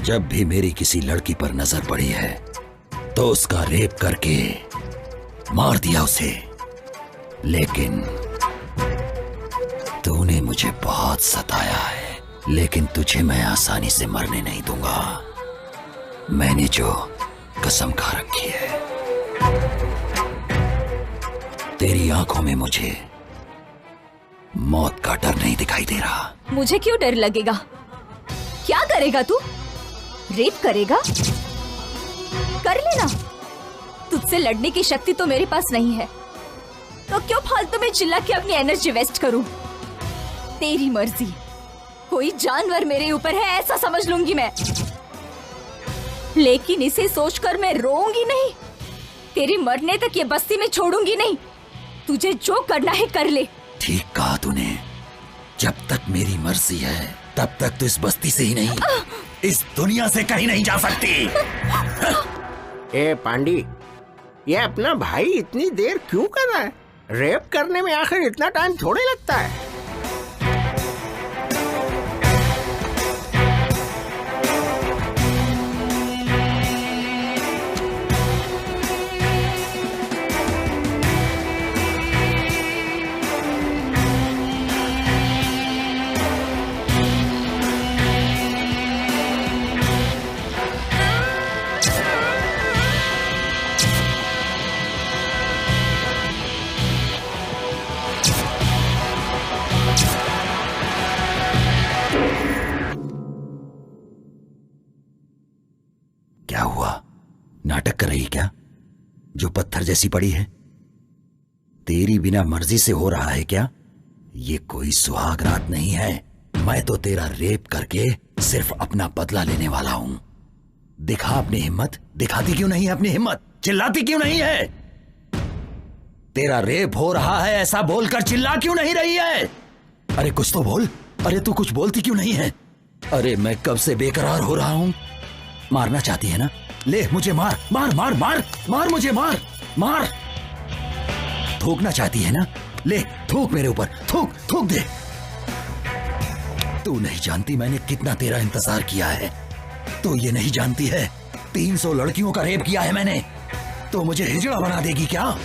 जब भी मेरी किसी लड़की पर नजर पड़ी है तो उसका रेप करके मार दिया उसे, लेकिन तूने मुझे बहुत सताया है। लेकिन तुझे मैं आसानी से मरने नहीं दूंगा। मैंने जो कसम खा रखी है। तेरी आंखों में मुझे मौत का डर नहीं दिखाई दे रहा। मुझे क्यों डर लगेगा? क्या करेगा तू? रेप करेगा? कर लेना। तुझसे लड़ने की शक्ति तो मेरे पास नहीं है, तो क्यों फालतू में चिल्ला के अपनी एनर्जी वेस्ट करूं? तेरी मर्जी। कोई जानवर मेरे ऊपर है ऐसा समझ लूंगी मैं, लेकिन इसे सोचकर मैं रोऊंगी नहीं। तेरे मरने तक ये बस्ती में छोड़ूंगी नहीं। तुझे जो करना है कर ले। ठीक कहा तूने। जब तक मेरी मर्जी है तब तक तो इस बस्ती से ही नहीं, इस दुनिया से कहीं नहीं जा सकती। ए पांडी, ये अपना भाई इतनी देर क्यों कर रहा है? रेप करने में आखिर इतना टाइम थोड़े लगता है। नाटक कर रही क्या? जो पत्थर जैसी पड़ी है, तेरी बिना मर्जी से हो रहा है क्या? ये कोई सुहाग रात नहीं है। मैं तो तेरा रेप करके सिर्फ अपना बदला लेने वाला हूं। दिखा अपनी हिम्मत। दिखाती क्यों नहीं है अपनी हिम्मत? चिल्लाती क्यों नहीं है? तेरा रेप हो रहा है ऐसा बोलकर चिल्ला क्यों नहीं रही है? अरे कुछ तो बोल। अरे तू कुछ बोलती क्यों नहीं है? अरे मैं कब से बेकरार हो रहा हूं। मारना चाहती है ना? ले मुझे मार मार मार मार मार मुझे मार मार। थूकना चाहती है ना? ले थूक मेरे ऊपर, थूक थूक दे। तू नहीं जानती मैंने कितना तेरा इंतजार किया है। तू ये नहीं जानती है 300 लड़कियों का रेप किया है मैंने। तो मुझे हिजड़ा बना देगी क्या?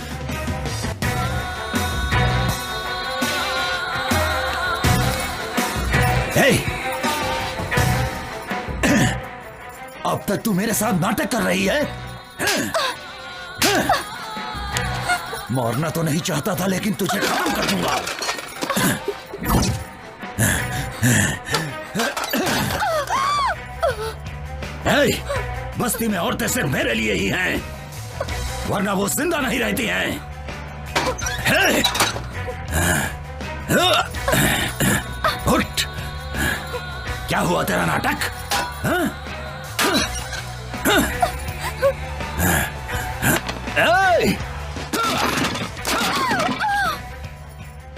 अब तक तू मेरे साथ नाटक कर रही है। मरना तो नहीं चाहता था लेकिन तुझे खत्म कर दूंगा। बस्ती में औरतें सिर्फ मेरे लिए ही हैं, वरना वो जिंदा नहीं रहती हैं। उठ। क्या हुआ तेरा नाटक?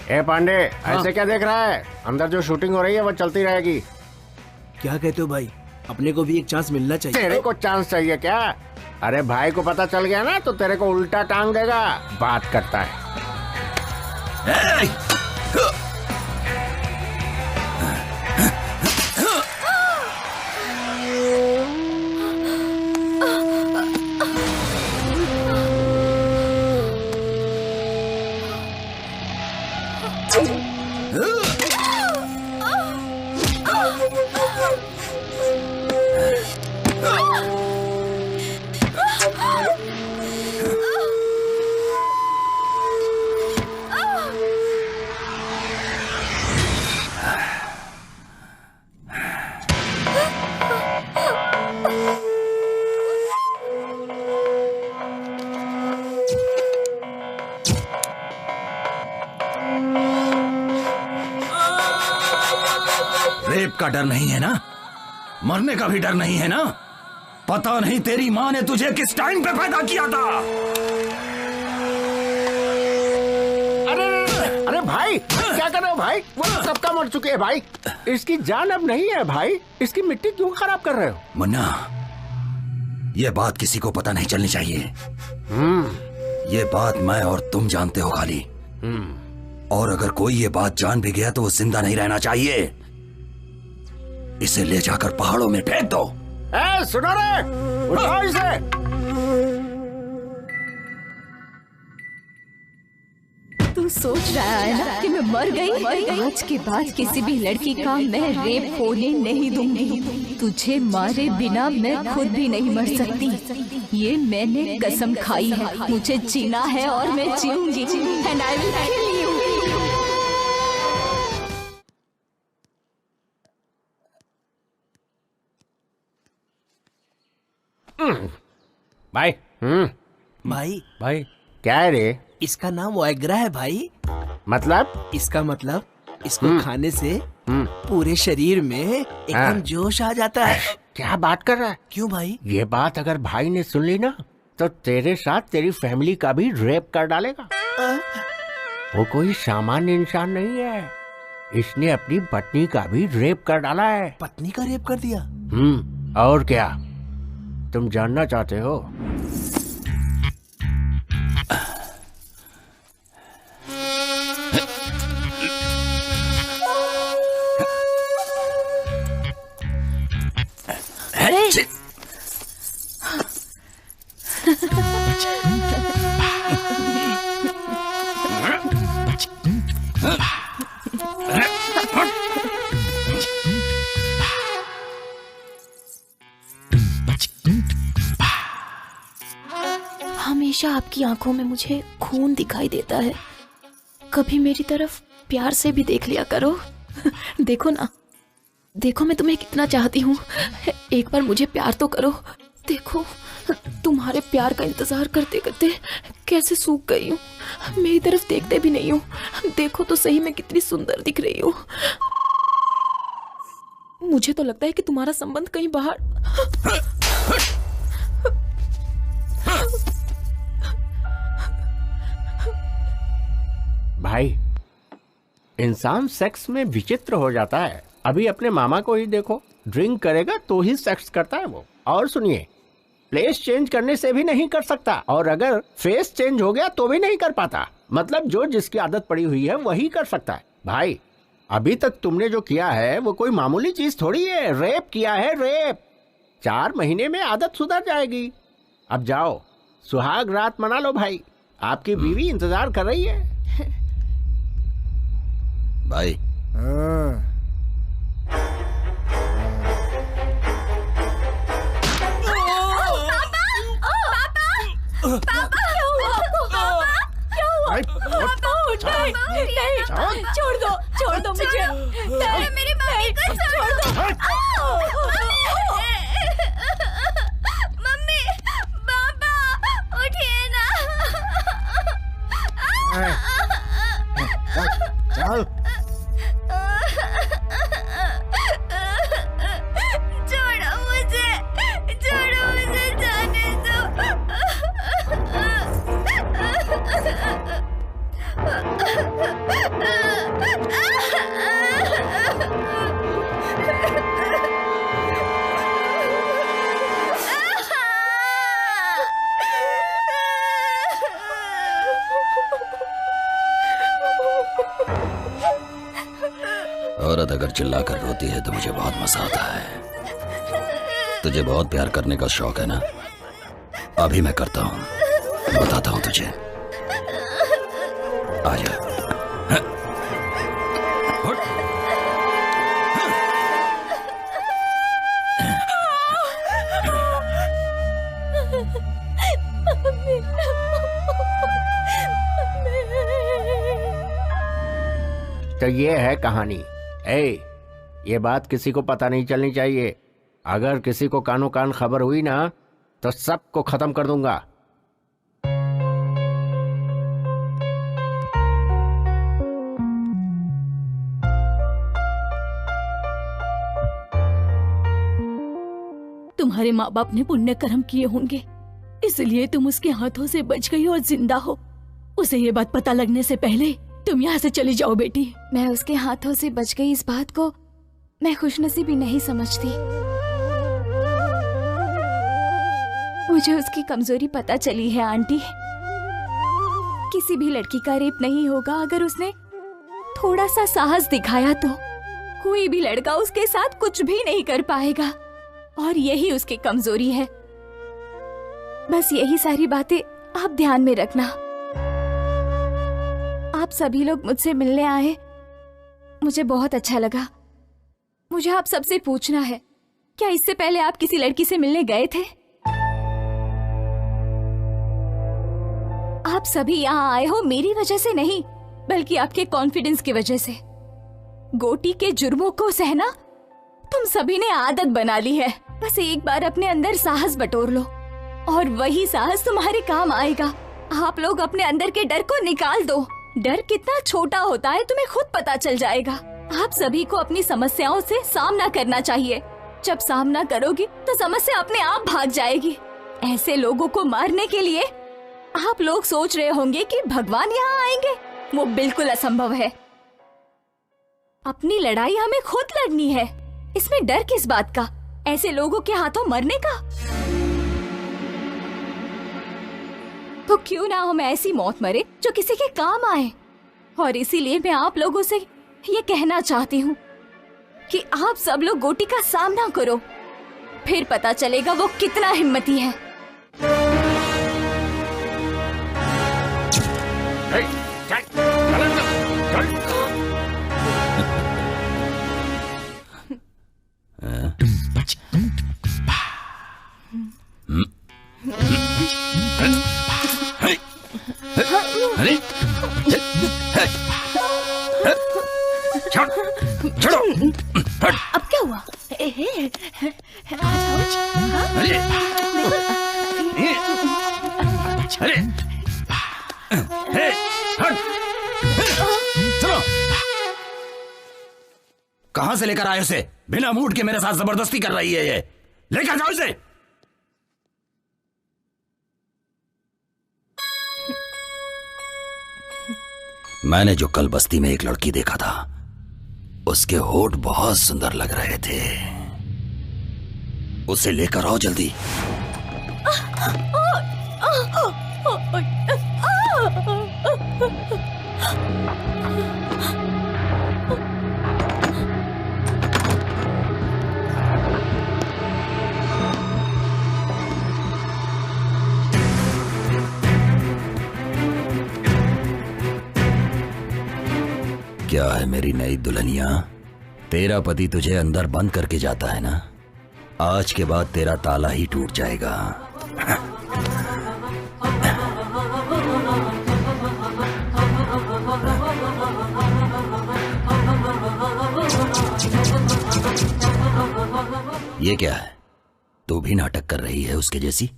ए पांडे, ऐसे क्या देख रहा है? अंदर जो शूटिंग हो रही है वो चलती रहेगी। क्या कहते हो भाई? अपने को भी एक चांस मिलना चाहिए। तेरे को चांस चाहिए क्या? अरे भाई को पता चल गया ना तो तेरे को उल्टा टांग देगा। बात करता है। रेप का डर नहीं है ना? मरने का भी डर नहीं है ना? पता नहीं तेरी माँ ने तुझे किस टाइम पे पैदा किया था। अरे भाई क्या कर रहे हो भाई? वो सबका मर चुके हैं भाई। इसकी जान अब नहीं है भाई। इसकी मिट्टी क्यों खराब कर रहे हो? मुन्ना, ये बात किसी को पता नहीं चलनी चाहिए। ये बात मैं और तुम जानते हो खाली। और अगर कोई ये बात जान भी गया तो वो जिंदा नहीं रहना चाहिए। इसे ले जाकर पहाड़ों में फेंक दो। सुनो रे, उठाओ इसे। तू सोच रहा है ना कि मैं मर गई? आज के बाद किसी भी लड़की का मैं रेप होने नहीं दूंगी। तुझे मारे बिना मैं खुद भी नहीं मर सकती। ये मैंने कसम खाई है। मुझे जीना है और मैं जीऊंगी। And I will kill you. भाई भाई भाई क्या है रे? इसका नाम वाइग्रा है भाई। मतलब? इसका मतलब इसको खाने से पूरे शरीर में एकदम जोश आ जाता है। क्या बात कर रहा है? क्यों भाई? ये बात अगर भाई ने सुन ली ना तो तेरे साथ तेरी फैमिली का भी रेप कर डालेगा। वो कोई सामान्य इंसान नहीं है। इसने अपनी पत्नी का भी रेप कर डाला है। पत्नी का रेप कर दिया? और क्या तुम जानना चाहते हो? हमेशा आपकी आंखों में मुझे खून दिखाई देता है। कभी मेरी तरफ प्यार से भी देख लिया करो। देखो ना, देखो मैं तुम्हें कितना चाहती हूँ। एक बार मुझे प्यार तो करो। देखो तुम्हारे प्यार का इंतजार करते करते कैसे सूख गई हूँ। मेरी तरफ देखते भी नहीं हो। देखो तो सही मैं कितनी सुंदर दिख रही हूँ। मुझे तो लगता है कि तुम्हारा संबंध कहीं बाहर। भाई, इंसान सेक्स में विचित्र हो जाता है। अभी अपने मामा को ही देखो, ड्रिंक करेगा तो ही सेक्स करता है वो। और सुनिए, प्लेस चेंज करने से भी नहीं कर सकता, और अगर फेस चेंज हो गया तो भी नहीं कर पाता। मतलब जो जिसकी आदत पड़ी हुई है वही कर सकता है। भाई, अभी तक तुमने जो किया है वो कोई मामूली चीज थोड़ी है। रेप किया है, रेप। 4 महीने में आदत सुधर जाएगी। अब जाओ, सुहाग रात मना लो भाई। आपकी बीवी इंतजार कर रही है। भाई, छोड़ दो मुझे। मेरी मम्मी को छोड़ दो। मम्मी, पापा, उठिए ना। चल। छोड़ो मुझे जाने दो। औरत अगर चिल्लाकर रोती है तो मुझे बहुत मजा आता है। तुझे बहुत प्यार करने का शौक है ना? अभी मैं करता हूँ, बताता हूँ तुझे। आजा। तो ये है कहानी। ये बात किसी को पता नहीं चलनी चाहिए। अगर किसी को कानो कान खबर हुई ना तो सबको खत्म कर दूंगा। तुम्हारे माँ बाप ने पुण्य कर्म किए होंगे, इसलिए तुम उसके हाथों से बच गई और जिंदा हो। उसे ये बात पता लगने से पहले तुम यहाँ से चली जाओ बेटी। मैं उसके हाथों से बच गई इस बात को मैं खुशनसीबी नहीं समझती। मुझे उसकी कमजोरी पता चली है आंटी। किसी भी लड़की का रेप नहीं होगा अगर उसने थोड़ा सा साहस दिखाया तो। कोई भी लड़का उसके साथ कुछ भी नहीं कर पाएगा और यही उसकी कमजोरी है। बस यही सारी बातें आप ध्यान में रखना। आप सभी लोग मुझसे मिलने आए, मुझे बहुत अच्छा लगा। मुझे आप सबसे पूछना है, क्या इससे पहले आप किसी लड़की से मिलने गए थे? आप सभी यहाँ आए हो मेरी वजह से नहीं, बल्कि आपके कॉन्फिडेंस की वजह से। गोटी के जुर्मों को सहना तुम सभी ने आदत बना ली है। बस एक बार अपने अंदर साहस बटोर लो और वही साहस तुम्हारे काम आएगा। आप लोग अपने अंदर के डर को निकाल दो। डर कितना छोटा होता है तुम्हें खुद पता चल जाएगा। आप सभी को अपनी समस्याओं से सामना करना चाहिए। जब सामना करोगी तो समस्या अपने आप भाग जाएगी। ऐसे लोगों को मारने के लिए आप लोग सोच रहे होंगे कि भगवान यहाँ आएंगे, वो बिल्कुल असंभव है। अपनी लड़ाई हमें खुद लड़नी है, इसमें डर किस बात का? ऐसे लोगों के हाथों मरने का? तो क्यों ना हम ऐसी मौत मरे जो किसी के काम आए। और इसीलिए मैं आप लोगों से ये कहना चाहती हूँ कि आप सब लोग गोटी का सामना करो, फिर पता चलेगा वो कितना हिम्मती है। छोड़ो। अब क्या हुआ? अरे हे, हट। चलो, कहां से लेकर आए उसे? बिना मूड के मेरे साथ जबरदस्ती कर रही है ये। लेकर जाओ इसे। मैंने जो कल बस्ती में एक लड़की देखा था, उसके होठ बहुत सुंदर लग रहे थे। उसे लेकर आओ जल्दी। क्या है मेरी नई दुल्हनिया? तेरा पति तुझे अंदर बंद करके जाता है ना? आज के बाद तेरा ताला ही टूट जाएगा। ये क्या है? तू भी नाटक कर रही है उसके जैसी?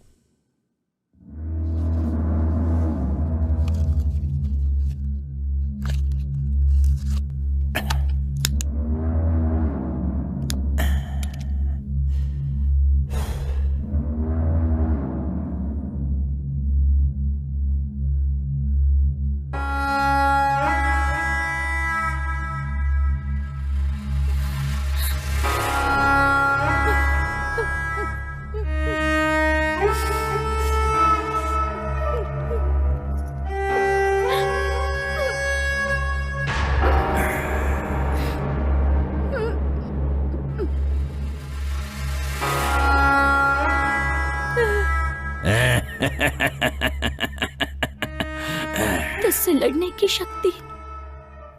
तुझसे लड़ने की शक्ति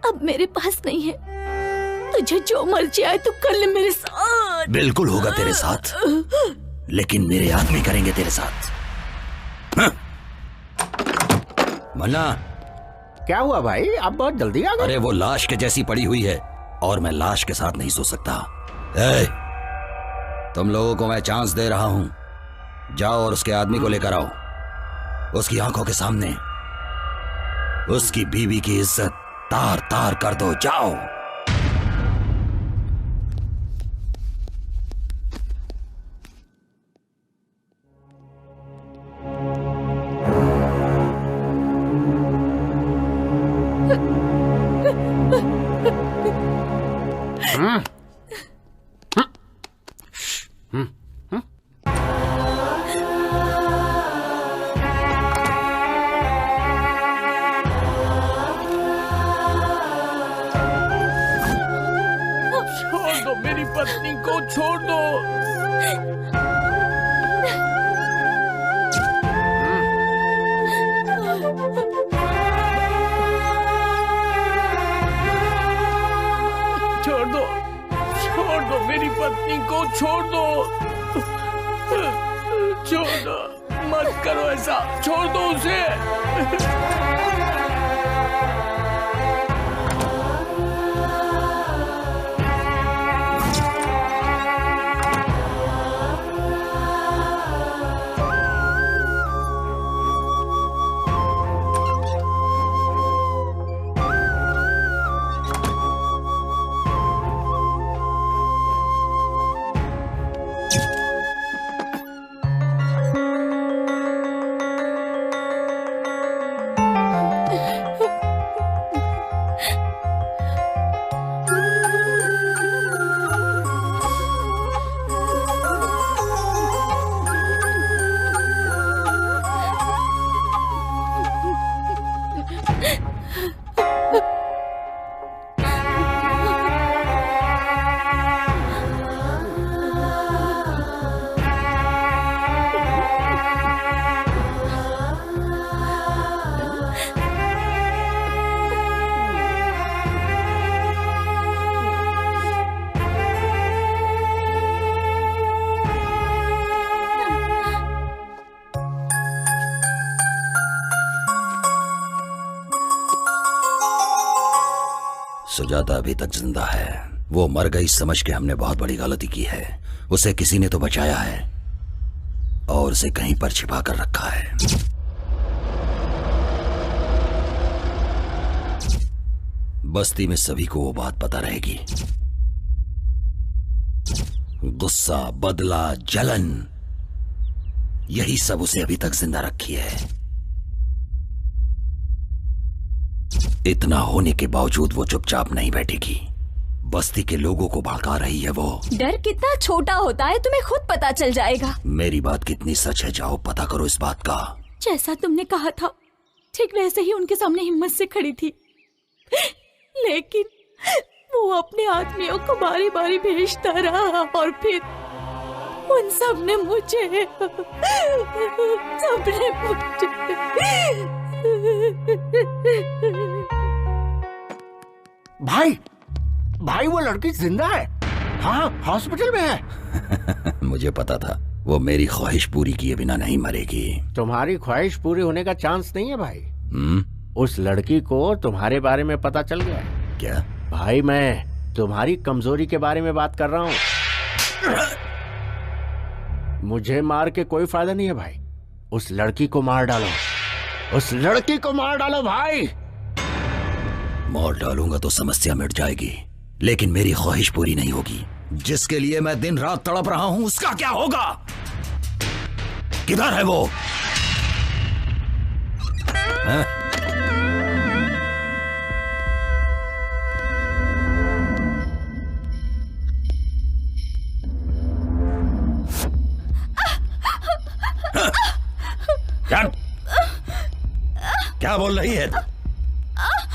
अब मेरे पास नहीं है। तुझे जो मर्जी आए तू कर ले मेरे साथ। बिल्कुल होगा तेरे साथ, लेकिन मेरे आदमी करेंगे तेरे साथ। हाँ। मन्ना, क्या हुआ भाई? आप बहुत जल्दी आ गए। अरे वो लाश के जैसी पड़ी हुई है और मैं लाश के साथ नहीं सो सकता। ए, तुम लोगों को मैं चांस दे रहा हूं। जाओ और उसके आदमी को लेकर आओ। उसकी आंखों के सामने उसकी बीवी की इज्जत तार तार कर दो। जाओ। पत्नी को छोड़ दो। छोड़ दो मेरी पत्नी को, छोड़ दो। छोड़ दो, मत करो ऐसा, छोड़ दो उसे। सुजाता अभी तक जिंदा है। वो मर गई समझ के हमने बहुत बड़ी गलती की है। उसे किसी ने तो बचाया है और उसे कहीं पर छिपा कर रखा है। बस्ती में सभी को वो बात पता रहेगी। गुस्सा, बदला, जलन, यही सब उसे अभी तक जिंदा रखी है। इतना होने के बावजूद वो चुपचाप नहीं बैठेगी। बस्ती के लोगों को भड़का रही है वो। डर कितना छोटा होता है तुम्हें खुद पता चल जाएगा। मेरी बात कितनी सच है, जाओ पता करो इस बात का। जैसा तुमने कहा था ठीक वैसे ही उनके सामने हिम्मत से खड़ी थी, लेकिन वो अपने आदमियों को बारी बारी भेजता रहा और फिर उन सब ने मुझे भाई वो लड़की जिंदा है। हाँ, हॉस्पिटल में है। मुझे पता था वो मेरी ख्वाहिश पूरी किए बिना नहीं मरेगी। तुम्हारी ख्वाहिश पूरी होने का चांस नहीं है भाई। उस लड़की को तुम्हारे बारे में पता चल गया है। क्या? भाई मैं तुम्हारी कमजोरी के बारे में बात कर रहा हूँ। मुझे मार के कोई फायदा नहीं है भाई। उस लड़की को मार डालो, उस लड़की को मार डालो भाई। मार डालूंगा तो समस्या मिट जाएगी, लेकिन मेरी ख्वाहिश पूरी नहीं होगी। जिसके लिए मैं दिन रात तड़प रहा हूं उसका क्या होगा? किधर है वो? क्या बोल रही है?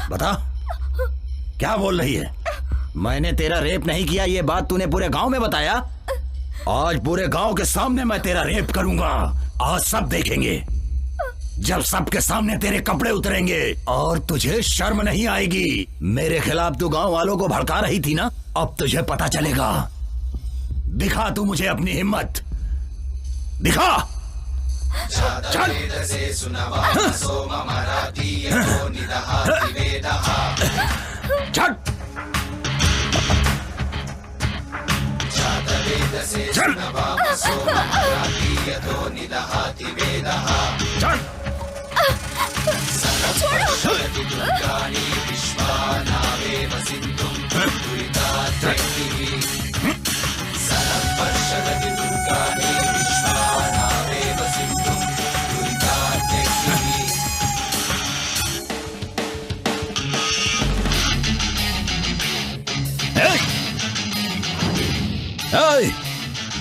बता, क्या बोल रही है? मैंने तेरा रेप नहीं किया, ये बात तूने पूरे गांव में बताया। आज पूरे गांव के सामने मैं तेरा रेप करूंगा। आज सब देखेंगे। जब सबके सामने तेरे कपड़े उतरेंगे और तुझे शर्म नहीं आएगी। मेरे खिलाफ तू गांव वालों को भड़का रही थी ना, अब तुझे पता चलेगा। दिखा तू मुझे अपनी हिम्मत, दिखा। चल। चल। चल।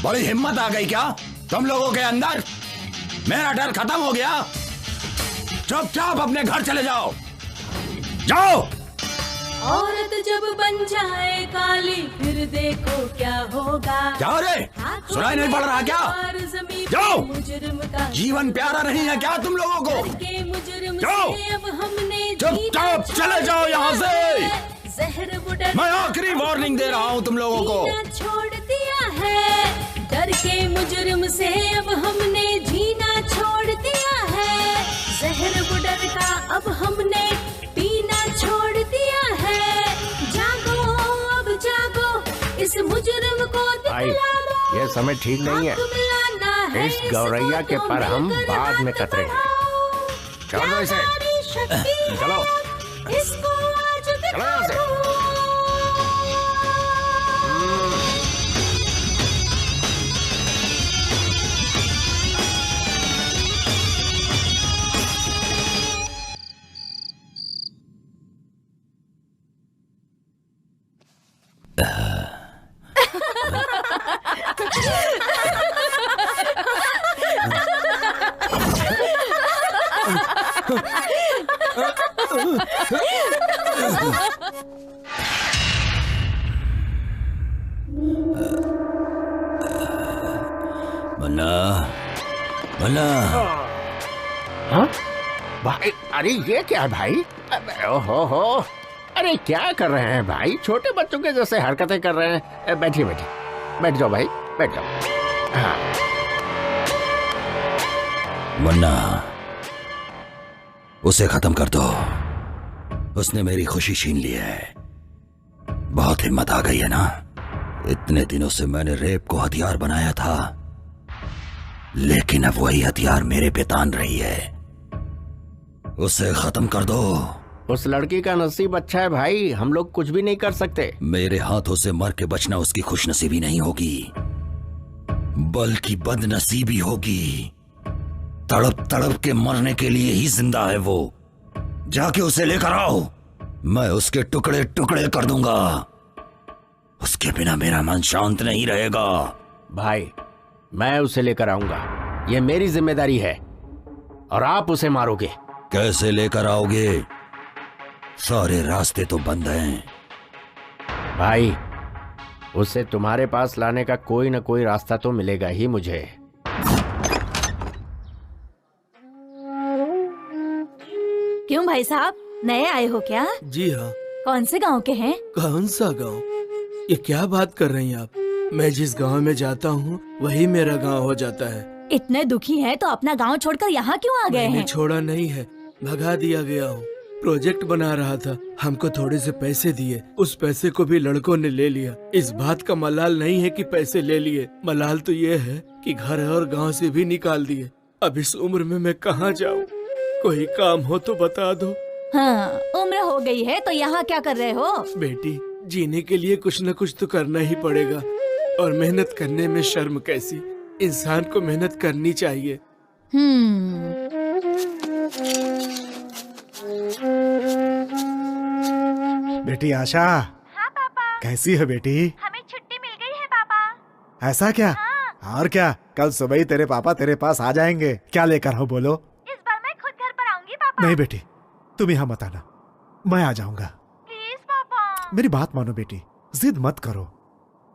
बड़ी हिम्मत आ गई क्या तुम लोगों के अंदर? मेरा डर खत्म हो गया। चुपचाप अपने घर चले जाओ, जाओ। औरत जब बन जाए काली फिर देखो क्या होगा। जाओ रे, सुनाई नहीं पड़ रहा क्या? जाओ। जीवन प्यारा नहीं है क्या तुम लोगों को? जाओ, चुपचाप चले जाओ यहाँ से। मैं आखिरी वार्निंग दे रहा हूँ तुम लोगों को। छोड़ दिया है डर के मुजरिम से, अब हमने जीना छोड़ दिया है। जहर बुडर का अब हमने पीना छोड़ दिया है। जागो अब जागो, इस मुजरिम को दिखला दो। ये समय ठीक नहीं है। इस गौरैया के पर हम बाद में कतरे हैं। चलो इसे, चलो इसको आज दिखा दो। मन्ना, मन्ना। हाँ भाई, अरे ये क्या है भाई? ओहो, अरे क्या कर रहे हैं भाई? छोटे बच्चों के जैसे हरकतें कर रहे हैं। बैठिए बैठिए, बैठ जाओ भाई, बैठ जाओ। हाँ। मन्ना, उसे खत्म कर दो। उसने मेरी खुशी छीन ली है। बहुत हिम्मत आ गई है ना? इतने दिनों से मैंने रेप को हथियार बनाया था, लेकिन अब वही हथियार मेरे पे तान रही है। उसे खत्म कर दो। उस लड़की का नसीब अच्छा है भाई, हम लोग कुछ भी नहीं कर सकते। मेरे हाथों से मर के बचना उसकी खुशनसीबी नहीं होगी, बल्कि बदनसीबी होगी। तड़प तड़प के मरने के लिए ही जिंदा है वो। जाके उसे लेकर आओ, मैं उसके टुकड़े टुकड़े कर दूंगा। उसके बिना मेरा मन शांत नहीं रहेगा। भाई मैं उसे लेकर आऊंगा, ये मेरी जिम्मेदारी है, और आप उसे मारोगे। कैसे लेकर आओगे? सारे रास्ते तो बंद हैं। भाई उसे तुम्हारे पास लाने का कोई न कोई रास्ता तो मिलेगा ही मुझे। क्यों भाई साहब, नए आए हो क्या? जी हाँ। कौन से गांव के हैं? कौन सा गांव? ये क्या बात कर रही हैं आप? मैं जिस गांव में जाता हूँ वही मेरा गांव हो जाता है। इतने दुखी हैं तो अपना गांव छोड़कर यहाँ क्यों आ गए हैं? छोड़ा नहीं है, भगा दिया गया हूँ। प्रोजेक्ट बना रहा था, हमको थोड़े से पैसे दिए, उस पैसे को भी लड़कों ने ले लिया। इस बात का मलाल नहीं है कि पैसे ले लिए, मलाल तो ये है कि घर और गांव से भी निकाल दिए। अब इस उम्र में मैं कहाँ जाऊँ? कोई काम हो तो बता दो। हाँ, उम्र हो गई है तो यहाँ क्या कर रहे हो? बेटी, जीने के लिए कुछ न कुछ तो करना ही पड़ेगा, और मेहनत करने में शर्म कैसी? इंसान को मेहनत करनी चाहिए। बेटी आशा। हाँ पापा। कैसी है बेटी? हमें छुट्टी मिल गई है पापा। ऐसा क्या? हाँ। और क्या, कल सुबह ही तेरे पापा तेरे पास आ जाएंगे। क्या लेकर हो बोलो? इस बार मैं खुद घर पर आऊंगी पापा। नहीं बेटी, तुम यहाँ मत आना, मैं आ जाऊंगा। प्लीज पापा। मेरी बात मानो बेटी, जिद मत करो।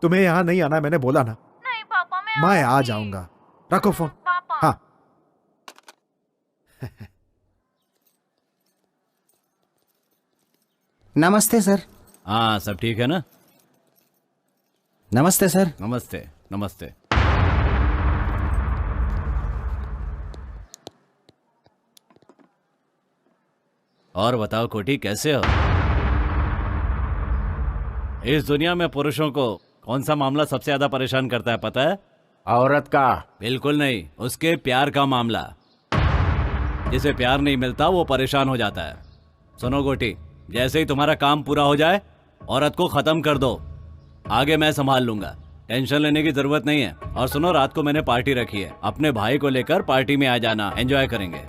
तुम्हें यहाँ नहीं आना मैंने बोला ना। नहीं पापा, मैं आ जाऊंगा। रखो फोन। पापा। हाँ। नमस्ते सर। हाँ, सब ठीक है ना? नमस्ते सर। नमस्ते नमस्ते। और बताओ कोटी, कैसे हो? इस दुनिया में पुरुषों को कौन सा मामला सबसे ज्यादा परेशान करता है पता है? औरत का। बिल्कुल नहीं, उसके प्यार का मामला। जिसे प्यार नहीं मिलता वो परेशान हो जाता है। सुनो गोटी, जैसे ही तुम्हारा काम पूरा हो जाए औरत को खत्म कर दो, आगे मैं संभाल लूंगा, टेंशन लेने की जरूरत नहीं है। और सुनो, रात को मैंने पार्टी रखी है, अपने भाई को लेकर पार्टी में आ जाना, एंजॉय करेंगे।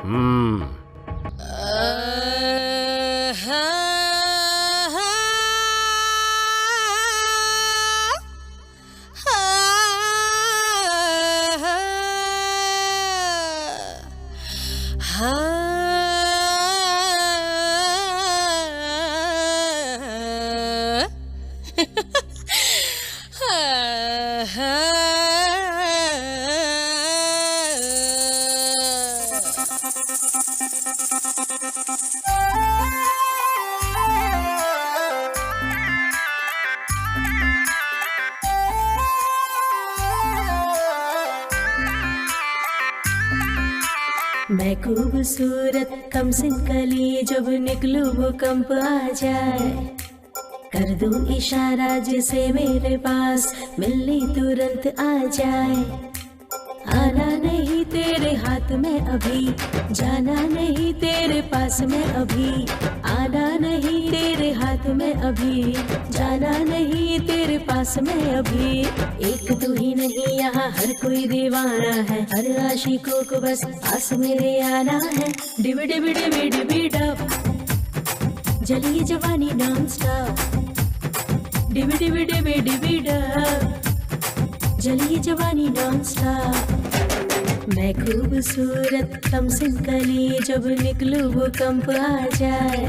मैं खूबसूरत कम सिंह कली, जब निकलूं भूकंप आ जाए, कर दूं इशारा जिसे मेरे पास मिलने तुरंत आ जाए। आना नहीं तेरे हाथ में अभी, जाना नहीं तेरे पास में अभी, आना नहीं तेरे हाथ में अभी, जाना नहीं तेरे पास में अभी। एक तू ही नहीं यहाँ हर कोई दीवाना है, हर आशिकों को बस पास मेरे आना है। डिबी डिबी डिबी डिबी डब, जलिए जवानी नॉन स्टॉप। डिबी डिबी डिबी डिबी डब, जलिए जवानी नॉन स्टॉप। मैं खूबसूरत कम सिंह कली, जब निकलूं भूकंप आ जाए,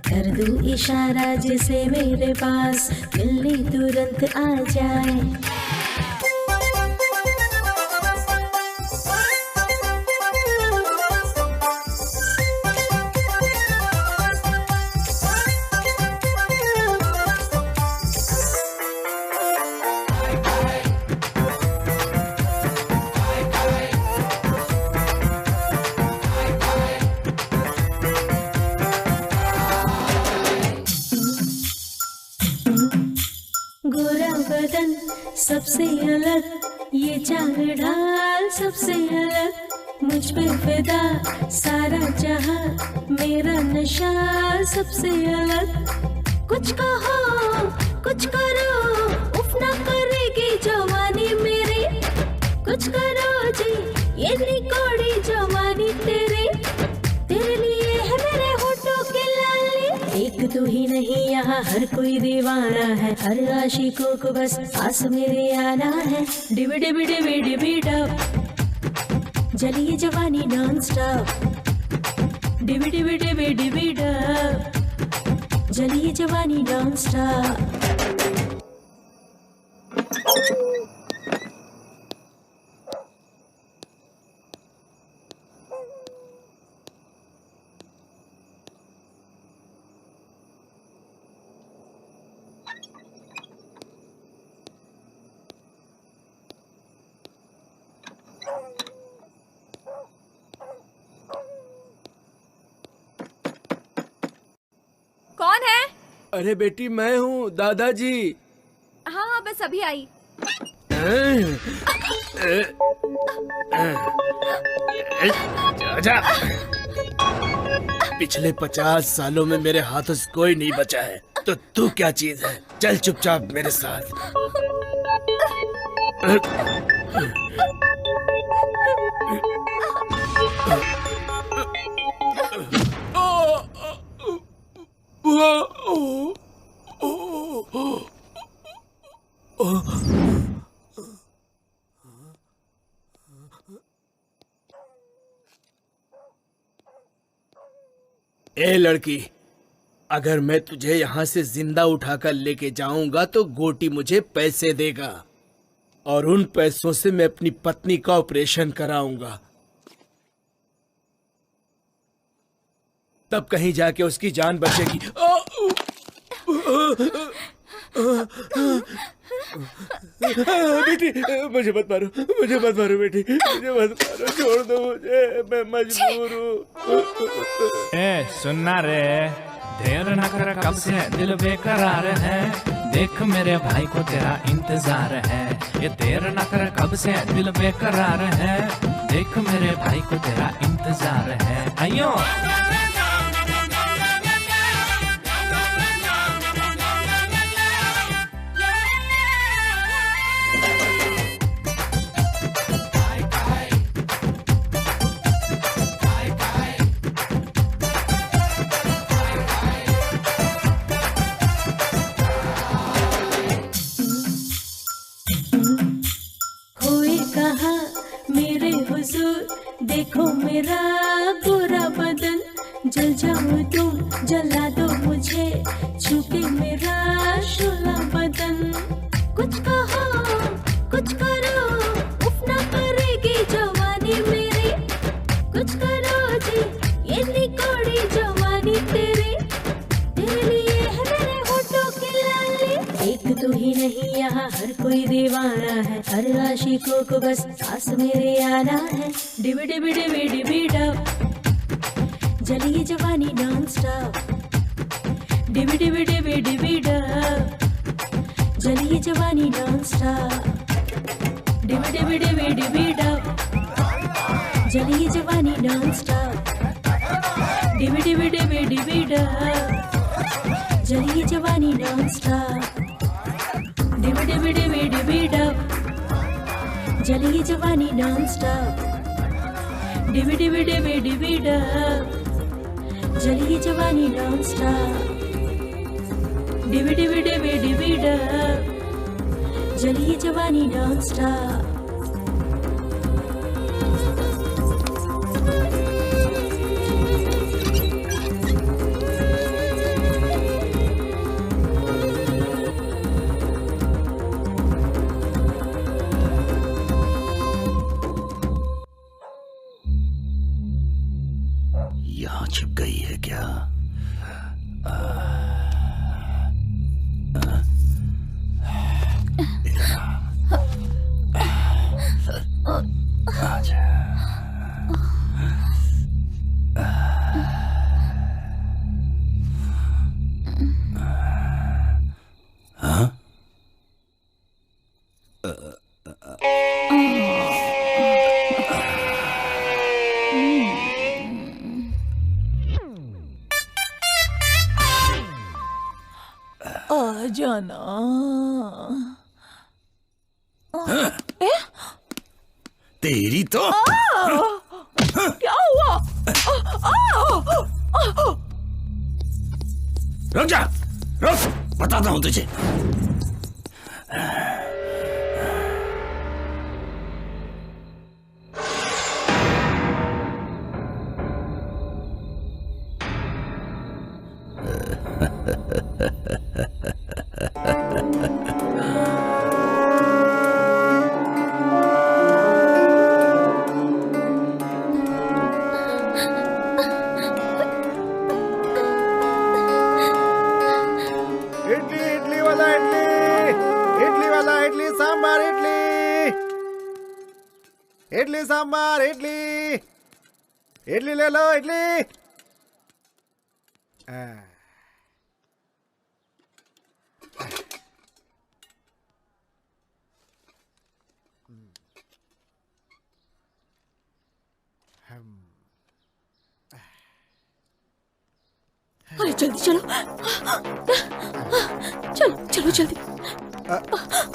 कर दूं इशारा जिसे मेरे पास मिलने तुरंत आ जाए। गोरा बदन सबसे अलग, ये चांद ढाल सबसे अलग, मुझ पे फिदा सारा जहां, मेरा नशा सबसे अलग। कुछ कहो कुछ करो, उफ ना करेगी जवानी मेरी। कुछ करो जी ये निकोड़ी जवानी तेरे, तेरे लिए है मेरे होठों की लाली। एक तू ही नहीं यहाँ हर कोई दीवाना है, हर आशिकों को बस पास मेरे आना है। डिबी डिबी डिबी डिबी डब, जलिए जवानी नॉन स्टॉप। डिबी डिबी डिबी डिबी डब, जलिए जवानी नॉन स्टॉप। कौन है? अरे बेटी मैं हूँ, दादाजी। हाँ हाँ बस अभी आई। पिछले 50 सालों में मेरे हाथों से कोई नहीं बचा है, तो तू क्या चीज है? चल चुपचाप मेरे साथ। ए लड़की, अगर मैं तुझे यहाँ से जिंदा उठाकर लेके जाऊंगा तो गोटी मुझे पैसे देगा, और उन पैसों से मैं अपनी पत्नी का ऑपरेशन कराऊंगा। तब कहीं जाके उसकी जान बचेगी। बेटी मुझे मत मारो, मुझे मत मारो बेटी, मुझे मत मारो, छोड़ दो मुझे, मैं मजबूर हूँ। ए सुनना रे, देर न कर, कब से दिल बेकरार है, देख मेरे भाई को तेरा इंतजार है। ये देर न कर, कब से दिल बेकरार है, देख मेरे भाई को तेरा इंतजार है। आइयो देखो मेरा गोरा बदन, जल जाऊं तुम जला दो मुझे, छूके मेरा शोला बदन। कुछ कहो कुछ करो, उफ ना करेगी जवानी मेरी। कुछ करो जी ये निकोड़ी जवानी तेरी, तेरे लिए है मेरे होठों की लाली। एक तू ही नहीं यहाँ हर कोई दीवाना है, हर आशिकों को बस पास मेरे आना है। डिबी डिबी डिबी डिबी डब, जलिए जवानी नॉन स्टॉप। डिबी डिबी डिबी डिबी डब, जलिए जवानी नॉन स्टॉप। डिबी डिबी डिबी डिबी डब, जलिए जवानी नॉन स्टॉप। डिबी डिबी डिबी डिबी डब, जलिए जवानी नॉन स्टॉप। डिबी डिबी डिबी डिबी डब, जलिए जवानी नॉन स्टॉप। डिबी डिबी डिबी डिबी डब, जलिए जवानी नॉन स्टॉप। डिबी डिबी डिबी डिबी डब, जलिए जवानी नॉन स्टॉप। यहाँ छिप गई है क्या? ना। तेरी तो क्या हुआ? रुक जा, रुक, बताता हूं तुझे। इडली सांबार, इडली इडली ले लो, इडली। अरे जल्दी चलो, चलो चलो जल्दी।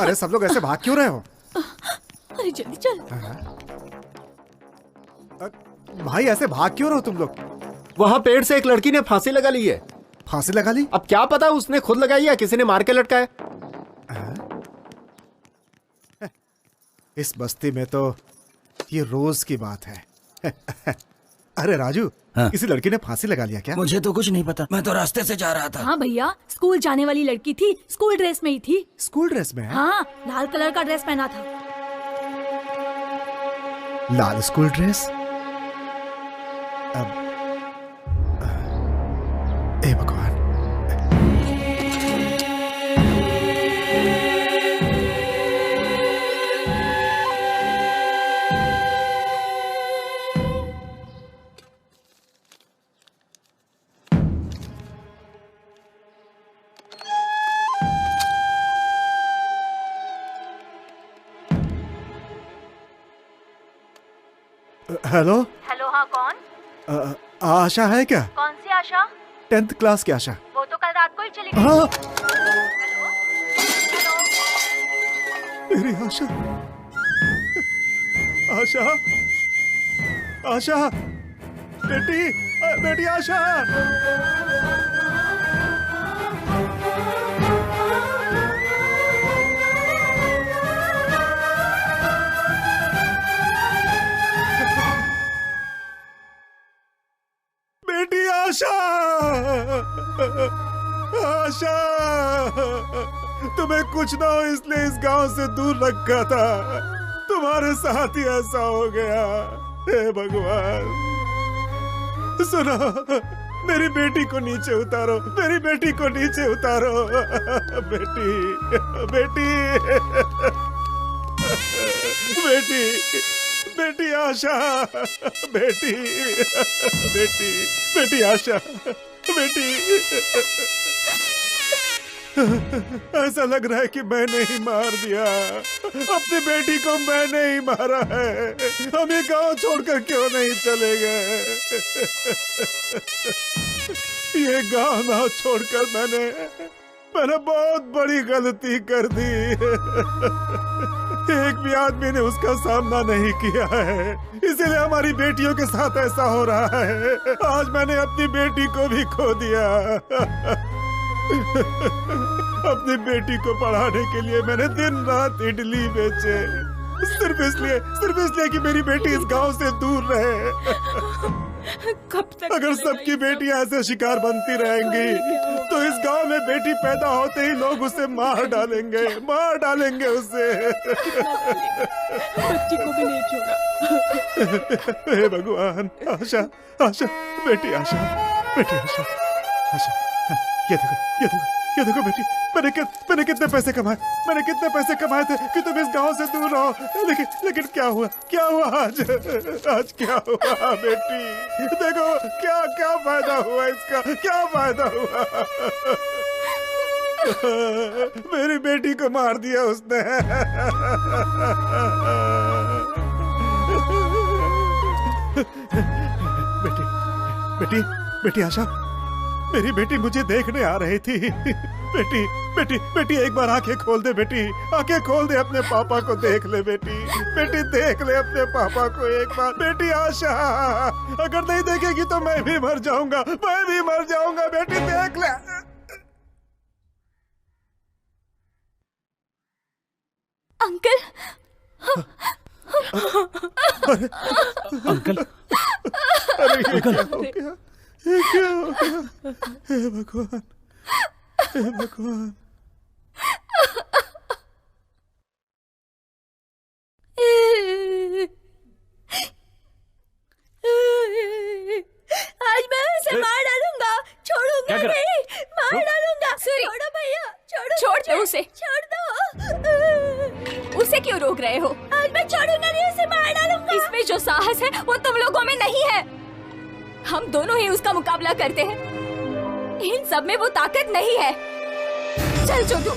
अरे सब लोग ऐसे भाग क्यों रहे हो? अरे जल्दी चल। भाई ऐसे भाग क्यों रहे हो तुम लोग? वहाँ पेड़ से एक लड़की ने फांसी लगा ली है। फांसी लगा ली? अब क्या पता उसने खुद लगाई या किसी ने मार के लटकाया। इस बस्ती में तो ये रोज की बात है। अरे राजू, हाँ? किसी लड़की ने फांसी लगा लिया क्या? मुझे तो कुछ नहीं पता, मैं तो रास्ते से जा रहा था। हाँ भैया, स्कूल जाने वाली लड़की थी, स्कूल ड्रेस में ही थी। स्कूल ड्रेस में है? हाँ, लाल कलर का ड्रेस पहना था। लाल स्कूल ड्रेस? अब ए भगवान। हेलो हेलो, हाँ कौन? आशा है क्या? कौन सी आशा? 10th क्लास की आशा। वो तो कल रात को ही चली गई। हाँ? हेलो? मेरी आशा, आशा, आशा, बेटी, बेटी आशा। बेटी आशा, आशा, तुम्हें कुछ ना हो इसलिए इस गांव से दूर रखा था, तुम्हारे साथ ही ऐसा हो गया। हे भगवान, सुनो, मेरी बेटी को नीचे उतारो, मेरी बेटी को नीचे उतारो। बेटी, बेटी, बेटी, बेटी आशा, बेटी, बेटी, बेटी आशा, बेटी। ऐसा लग रहा है कि मैंने ही मार दिया, अपनी बेटी को मैंने ही मारा है। हम ये गांव छोड़कर क्यों नहीं चले गए? ये गांव ना छोड़कर मैंने बहुत बड़ी गलती कर दी। एक भी आदमी ने उसका सामना नहीं किया है, इसीलिए हमारी बेटियों के साथ ऐसा हो रहा है। आज मैंने अपनी बेटी को भी खो दिया। अपनी बेटी को पढ़ाने के लिए मैंने दिन रात इडली बेचे, सिर्फ इसलिए कि मेरी बेटी इस गांव से दूर रहे। कब तक अगर सबकी बेटियां ऐसे शिकार बनती रहेंगी तो इस गांव में बेटी पैदा होते ही लोग उसे मार डालेंगे उसे। बच्ची को भी नहीं छोड़ा। हे भगवान, आशा, आशा, बेटी आशा, बेटी आशा, आशा, ये देखो बेटी, मैंने कितने पैसे कमाए थे कि तुम इस गांव से दूर रहो। लेकिन क्या हुआ आज क्या हुआ बेटी? देखो क्या फायदा हुआ इसका, क्या फायदा हुआ? मेरी बेटी को मार दिया उसने। बेटी आशा, मेरी बेटी मुझे देखने आ रही थी। बेटी बेटी बेटी एक बार आंखें खोल दे बेटी, आंखें खोल दे, अपने पापा को देख ले बेटी। बेटी देख ले अपने पापा को एक बार। बेटी आशा, अगर नहीं देखेगी तो मैं भी मर जाऊंगा, मैं भी मर जाऊंगा। बेटी देख ले। अंकल। अंकल। अरे ये क्या हो गया? ये क्या हो गया? हे भगवान, हे भगवान। आज मैं उसे मार डालूंगा, छोड़ूंगा नहीं, मार डालूंगा। छोड़ो भैया, छोड़ो, छोड़ दो उसे। छोड़ दो। उसे क्यों रोक रहे हो? आज मैं छोड़ूंगा नहीं, उसे मार डालूंगा। इसमें जो साहस है वो तुम लोगों में नहीं है। हम दोनों ही उसका मुकाबला करते हैं। इन सब में वो ताकत नहीं है। चल छोटू।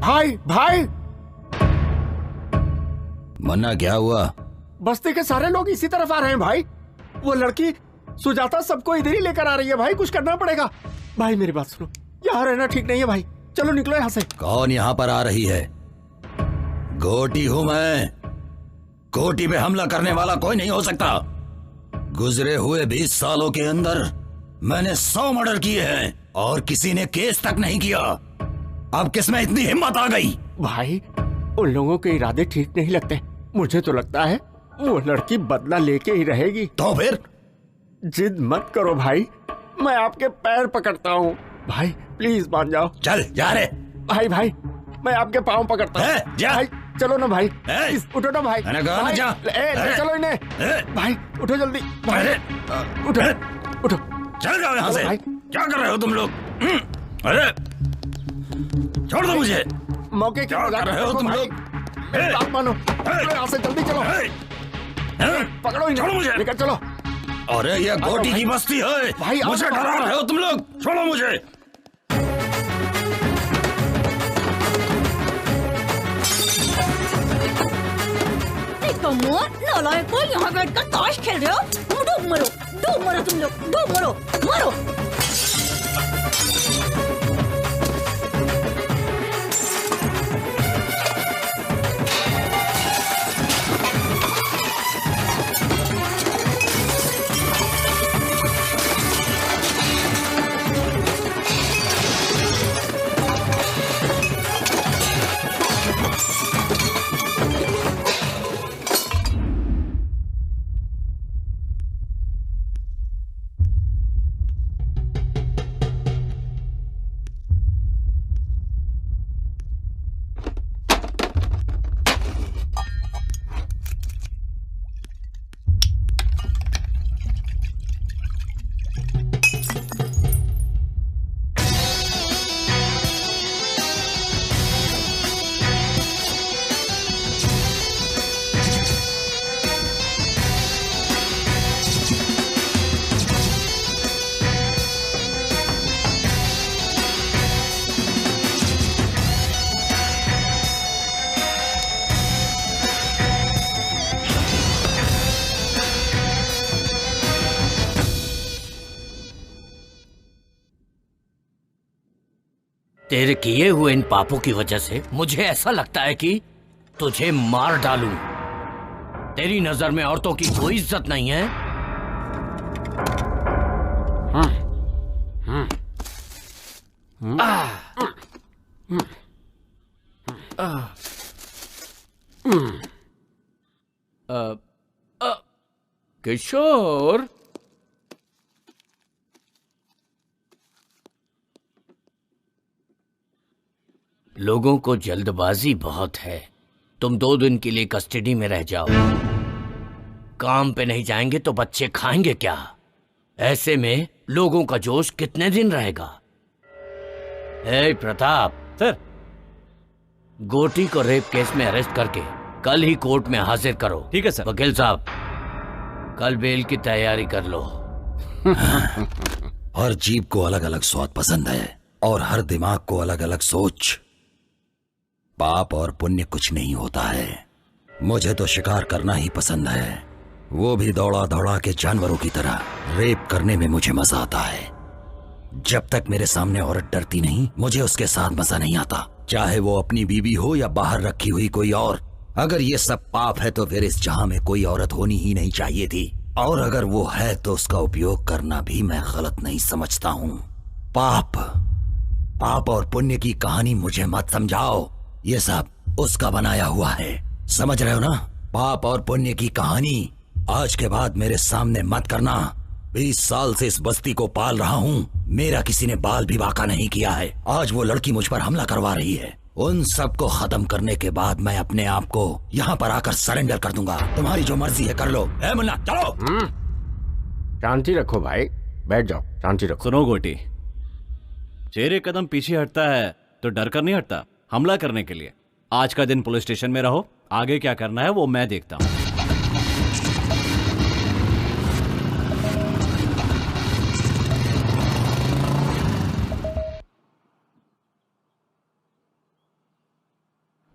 भाई भाई, मन्ना क्या हुआ? बस्ती के सारे लोग इसी तरफ आ रहे हैं भाई। वो लड़की सुजाता सबको इधर ही लेकर आ रही है भाई, कुछ करना पड़ेगा। भाई मेरी बात सुनो, यहाँ रहना ठीक नहीं है भाई, चलो निकलो यहाँ से। कौन यहाँ पर आ रही है? गोटी हूँ मैं। गोटी पे हमला करने वाला कोई नहीं हो सकता। गुजरे हुए 20 सालों के अंदर मैंने 100 मर्डर किए हैं और किसी ने केस तक नहीं किया। अब किसमें इतनी हिम्मत आ गई? भाई उन लोगों के इरादे ठीक नहीं लगते। मुझे तो लगता है वो लड़की बदला लेके ही रहेगी। तो फिर? जिद मत करो भाई, मैं आपके पैर पकड़ता हूँ। भाई प्लीज मान जाओ। चल जा रे। भाई भाई मैं आपके पाँव पकड़ता हूँ। भाई चलो ना भाई, उठो ना भाई। मैंने कहा ना जा। ले चलो इन्हें। भाई उठो जल्दी। उठो उठो, चल जाओ यहाँ से। क्या कर रहे हो तुम लोग? अरे छोड़ दो मुझे। मौके क्या कर रहे हो तुम लोग? बात मानो, यहाँ से जल्दी चलो। पकड़ो इन्हें, छोड़ो मुझे। लेकर चलो। अरे ये गोटी की बस्ती है भाई, मुझे डरा रहे हो तुम लोग। छोड़ो मुझे। नालायक को यहाँ बैठकर ताश खेल रहे हो। डूब मरो, डूब मरो तुम लोग, डूब मरो, मरो। तेरे किए हुए इन पापों की वजह से मुझे ऐसा लगता है कि तुझे मार डालूं। तेरी नजर में औरतों की कोई इज्जत नहीं है। किशोर, लोगों को जल्दबाजी बहुत है। तुम 2 दिन के लिए कस्टडी में रह जाओ। काम पे नहीं जाएंगे तो बच्चे खाएंगे क्या? ऐसे में लोगों का जोश कितने दिन रहेगा? ए प्रताप सर, गोटी को रेप केस में अरेस्ट करके कल ही कोर्ट में हाजिर करो। ठीक है सर। वकील साहब, कल बेल की तैयारी कर लो। हर जीभ को अलग अलग स्वाद पसंद है और हर दिमाग को अलग अलग सोच। पाप और पुण्य कुछ नहीं होता है। मुझे तो शिकार करना ही पसंद है, वो भी दौड़ा दौड़ा के जानवरों की तरह। रेप करने में मुझे मजा आता है। जब तक मेरे सामने औरत डरती नहीं, मुझे उसके साथ मजा नहीं आता, चाहे वो अपनी बीवी हो या बाहर रखी हुई कोई और। अगर ये सब पाप है तो फिर इस जहां में कोई औरत होनी ही नहीं चाहिए थी, और अगर वो है तो उसका उपयोग करना भी मैं गलत नहीं समझता हूँ। पाप और पुण्य की कहानी मुझे मत समझाओ, ये सब उसका बनाया हुआ है। समझ रहे हो ना? पाप और पुण्य की कहानी आज के बाद मेरे सामने मत करना। 20 साल से इस बस्ती को पाल रहा हूँ, मेरा किसी ने बाल भी बांका नहीं किया है। आज वो लड़की मुझ पर हमला करवा रही है। उन सब को खत्म करने के बाद मैं अपने आप को यहाँ पर आकर सरेंडर कर दूंगा। तुम्हारी जो मर्जी है कर लो। ए मुन्ना, चलो। शांति रखो भाई, बैठ जाओ, शांति रखो। सुनो गोटी, शेर एक कदम पीछे हटता है तो डर कर नहीं हटता, हमला करने के लिए। आज का दिन पुलिस स्टेशन में रहो, आगे क्या करना है वो मैं देखता हूँ।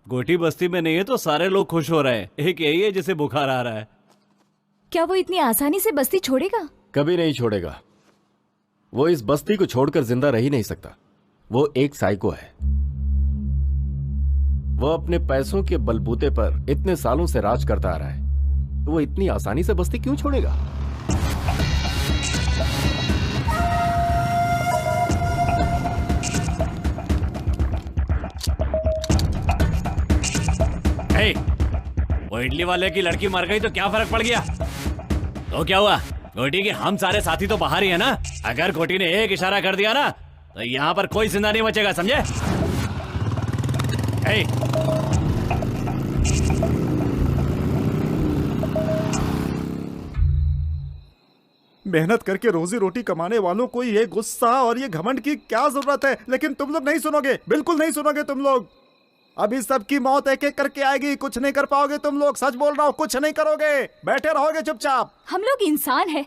गोटी बस्ती में नहीं है तो सारे लोग खुश हो रहे हैं। एक यही है जिसे बुखार आ रहा है। क्या वो इतनी आसानी से बस्ती छोड़ेगा? कभी नहीं छोड़ेगा। वो इस बस्ती को छोड़कर जिंदा रह ही नहीं सकता। वो एक साइको है। वो अपने पैसों के बलबूते पर इतने सालों से राज करता आ रहा है, तो वो इतनी आसानी से बस्ती क्यों छोड़ेगा? हे, वो इडली वाले की लड़की मर गई तो क्या फर्क पड़ गया? तो क्या हुआ? गोटी के हम सारे साथी तो बाहर ही है ना। अगर गोटी ने एक इशारा कर दिया ना तो यहाँ पर कोई जिंदा नहीं बचेगा, समझे? हे, मेहनत करके रोजी रोटी कमाने वालों को ये गुस्सा और ये घमंड की क्या जरूरत है? लेकिन तुम लोग नहीं सुनोगे, बिल्कुल नहीं सुनोगे तुम लोग। अभी सबकी मौत एक एक करके आएगी, कुछ नहीं कर पाओगे तुम लोग। सच बोल रहा हूँ, कुछ नहीं करोगे, बैठे रहोगे चुपचाप। हम लोग इंसान हैं,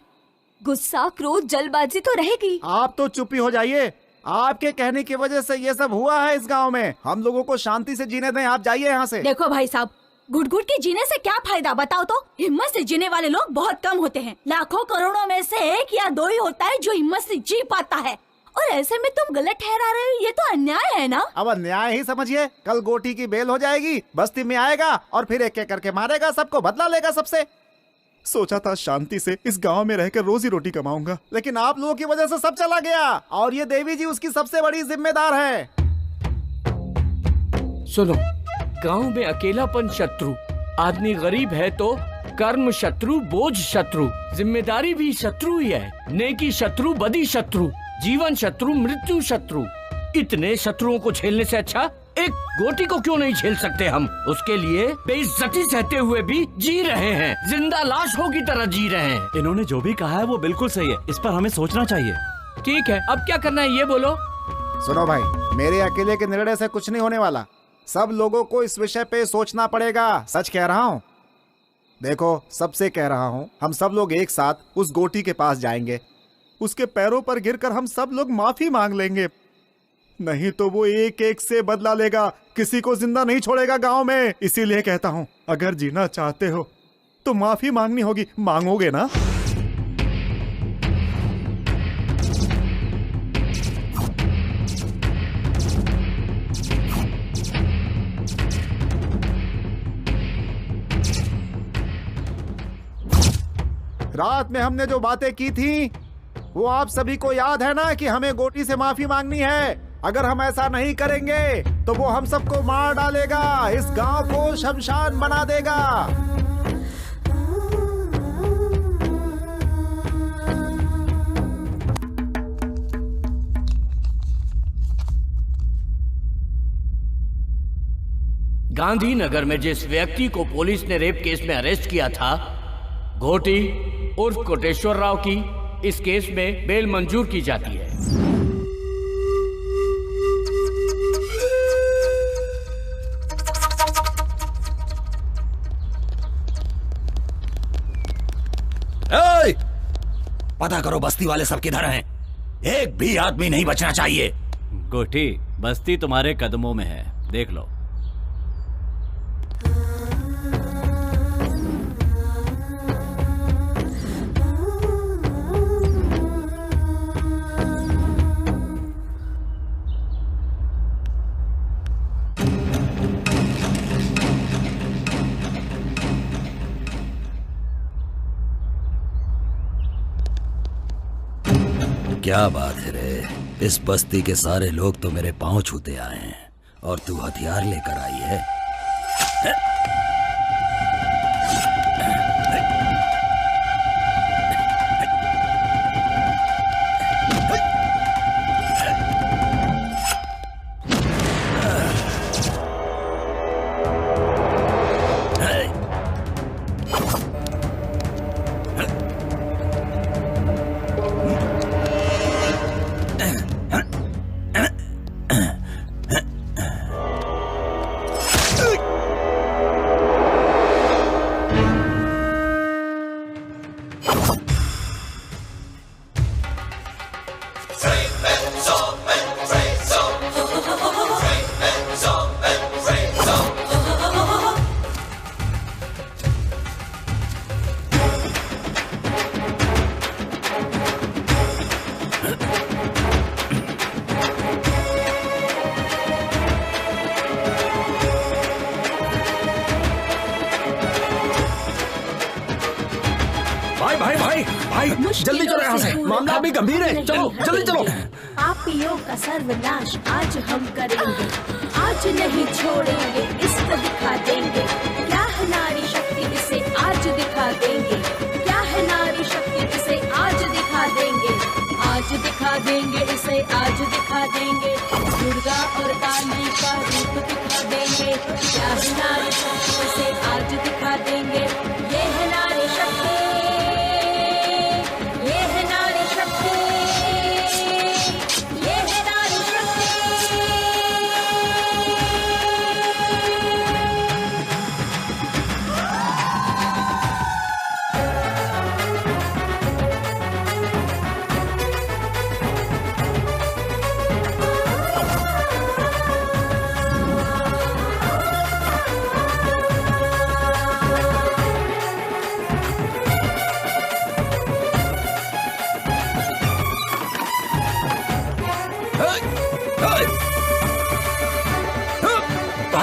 गुस्सा, क्रोध, जल्दबाजी तो रहेगी। आप तो चुप ही हो जाइए। आपके कहने की वजह से ये सब हुआ है इस गांव में। हम लोगों को शांति से जीने दें, आप जाइए यहाँ से। देखो भाई साहब, घुट घुट के जीने से क्या फायदा बताओ तो? हिम्मत से जीने वाले लोग बहुत कम होते हैं। लाखों करोड़ों में से 1 या 2 ही होता है जो हिम्मत से जी पाता है। और ऐसे में तुम गलत ठहरा रहे हो, ये तो अन्याय है ना? अब अन्याय ही समझिए। कल गोटी की बेल हो जाएगी, बस्ती में आएगा और फिर एक एक करके मारेगा सबको, बदला लेगा सबसे। सोचा था शांति से इस गांव में रहकर रोजी रोटी कमाऊंगा, लेकिन आप लोगों की वजह से सब चला गया। और ये देवी जी उसकी सबसे बड़ी जिम्मेदार है। सुनो, गांव में अकेलापन शत्रु, आदमी गरीब है तो कर्म शत्रु, बोझ शत्रु, जिम्मेदारी भी शत्रु ही है। नेकी शत्रु, बदी शत्रु, जीवन शत्रु, मृत्यु शत्रु। इतने शत्रुओं को झेलने से अच्छा एक गोटी को क्यों नहीं झेल सकते हम? उसके लिए बेइज्जती सहते हुए भी जी रहे हैं, जिंदा लाशों की तरह जी रहे हैं। इन्होंने जो भी कहा है वो बिल्कुल सही है, इस पर हमें सोचना चाहिए। ठीक है, अब क्या करना है ये बोलो। सुनो भाई, मेरे अकेले के निर्णय से कुछ नहीं होने वाला। सब लोगों को इस विषय पे सोचना पड़ेगा। सच कह रहा हूँ। देखो, सबसे कह रहा हूँ, हम सब लोग एक साथ उस गोटी के पास जाएंगे। उसके पैरों पर गिरकर हम सब लोग माफी मांग लेंगे। नहीं तो वो एक एक से बदला लेगा, किसी को जिंदा नहीं छोड़ेगा गांव में। इसीलिए कहता हूँ, अगर जीना चाहते हो तो माफी मांगनी होगी। मांगोगे ना? रात में हमने जो बातें की थी वो आप सभी को याद है ना, कि हमें गोटी से माफी मांगनी है। अगर हम ऐसा नहीं करेंगे तो वो हम सबको मार डालेगा, इस गांव को शमशान बना देगा। गांधीनगर में जिस व्यक्ति को पुलिस ने रेप केस में अरेस्ट किया था, गोटी उर्फ कोटेश्वर राव की इस केस में बेल मंजूर की जाती है। पता करो बस्ती वाले सब किधर हैं। एक भी आदमी नहीं बचना चाहिए। गोटी, बस्ती तुम्हारे कदमों में है, देख लो। क्या बात है रे, इस बस्ती के सारे लोग तो मेरे पांव छूते आए हैं और तू हथियार लेकर आई है। जल्दी चलो यहाँ से, मामला अभी गंभीर है। चलो जल्दी चलो। पापियों का सर्वनाश आज हम करेंगे, आज नहीं छोड़ेंगे, इसको दिखा देंगे क्या है नारी शक्ति, इसे आज दिखा देंगे क्या है नारी शक्ति, इसे आज दिखा देंगे, आज दिखा देंगे, इसे आज दिखा देंगे, दुर्गा और काली का रूप दिखा देंगे क्या है नारी शक्ति, इसे आज दिखा देंगे, ये है नारी शक्ति,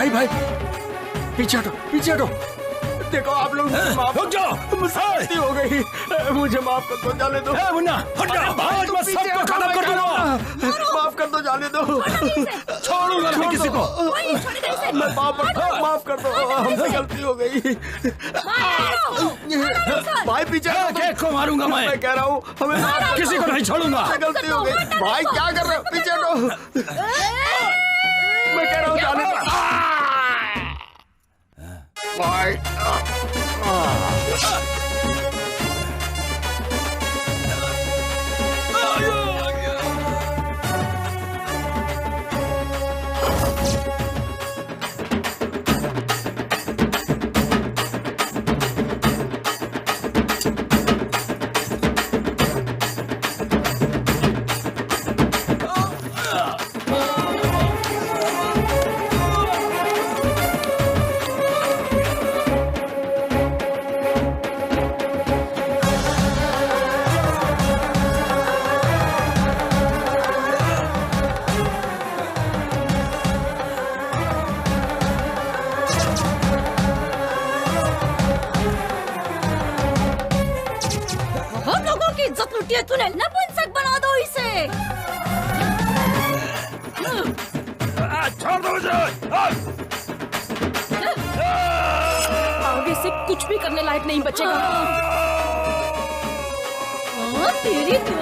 भाई पीछे हटो, पीछे हटो। देखो आप लोग माफ हो जाओ, मुझसे गलती हो गई, मुझे माफ कर दो, जाने दो। मुन्ना हट जा, आज मैं सबको खत्म कर दूंगा। माफ कर दो, जाने दो, छोड़ूंगा नहीं किसी को। मैं माफ कर दो, हमसे गलती हो गई। भाई पीछे केक को मारूंगा मैं कह रहा हूँ, हमें किसी को नहीं छोड़ूंगा। गलती हो गई। भाई क्या कर रहे हो, पीछे हटो। मैं कह रहा हूँ जाने दो। भाई तूने नपुंसक बना दो इसे। छोड़ दो मुझे। आगे से कुछ भी करने लायक नहीं बचेगा। तेरी तो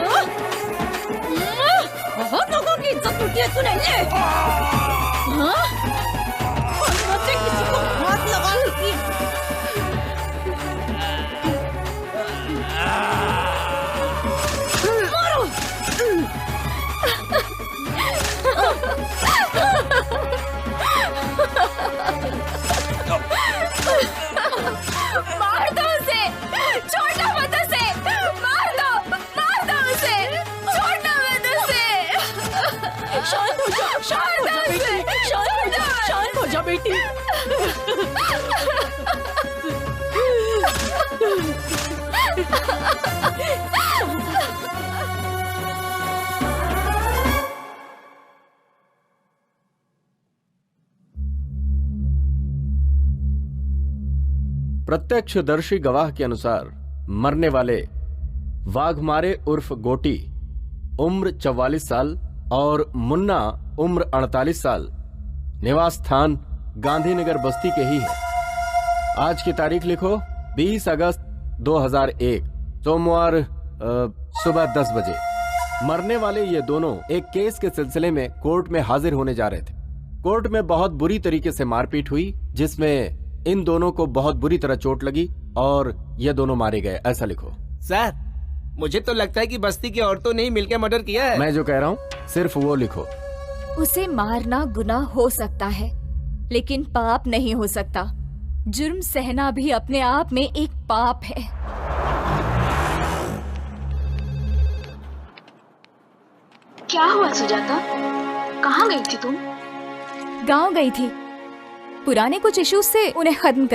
बहुत लोगों की इज्जत लूटी है तूने। किसी को हाथ लगा लूटी। बेटी। प्रत्यक्षदर्शी गवाह के अनुसार मरने वाले वाघमारे उर्फ गोटी उम्र 44 साल और मुन्ना उम्र 48 साल निवास स्थान गांधीनगर बस्ती के ही है। आज की तारीख लिखो 20 अगस्त 2001 सोमवार सुबह 10 बजे। मरने वाले ये दोनों एक केस के सिलसिले में कोर्ट में हाजिर होने जा रहे थे। कोर्ट में बहुत बुरी तरीके से मारपीट हुई जिसमें इन दोनों को बहुत बुरी तरह चोट लगी और ये दोनों मारे गए, ऐसा लिखो। सर, मुझे तो लगता है कि बस्ती की औरतों ने ही मिलकर मर्डर किया है। मैं जो कह रहा हूँ सिर्फ वो लिखो। उसे मारना गुनाह हो सकता है लेकिन पाप नहीं हो सकता। जुर्म सहना भी अपने आप में एक पाप है। क्या हुआ सुजाता? कहाँ गई थी तुम? गांव गई थी, पुराने कुछ इश्यूज से उन्हें खत्म कर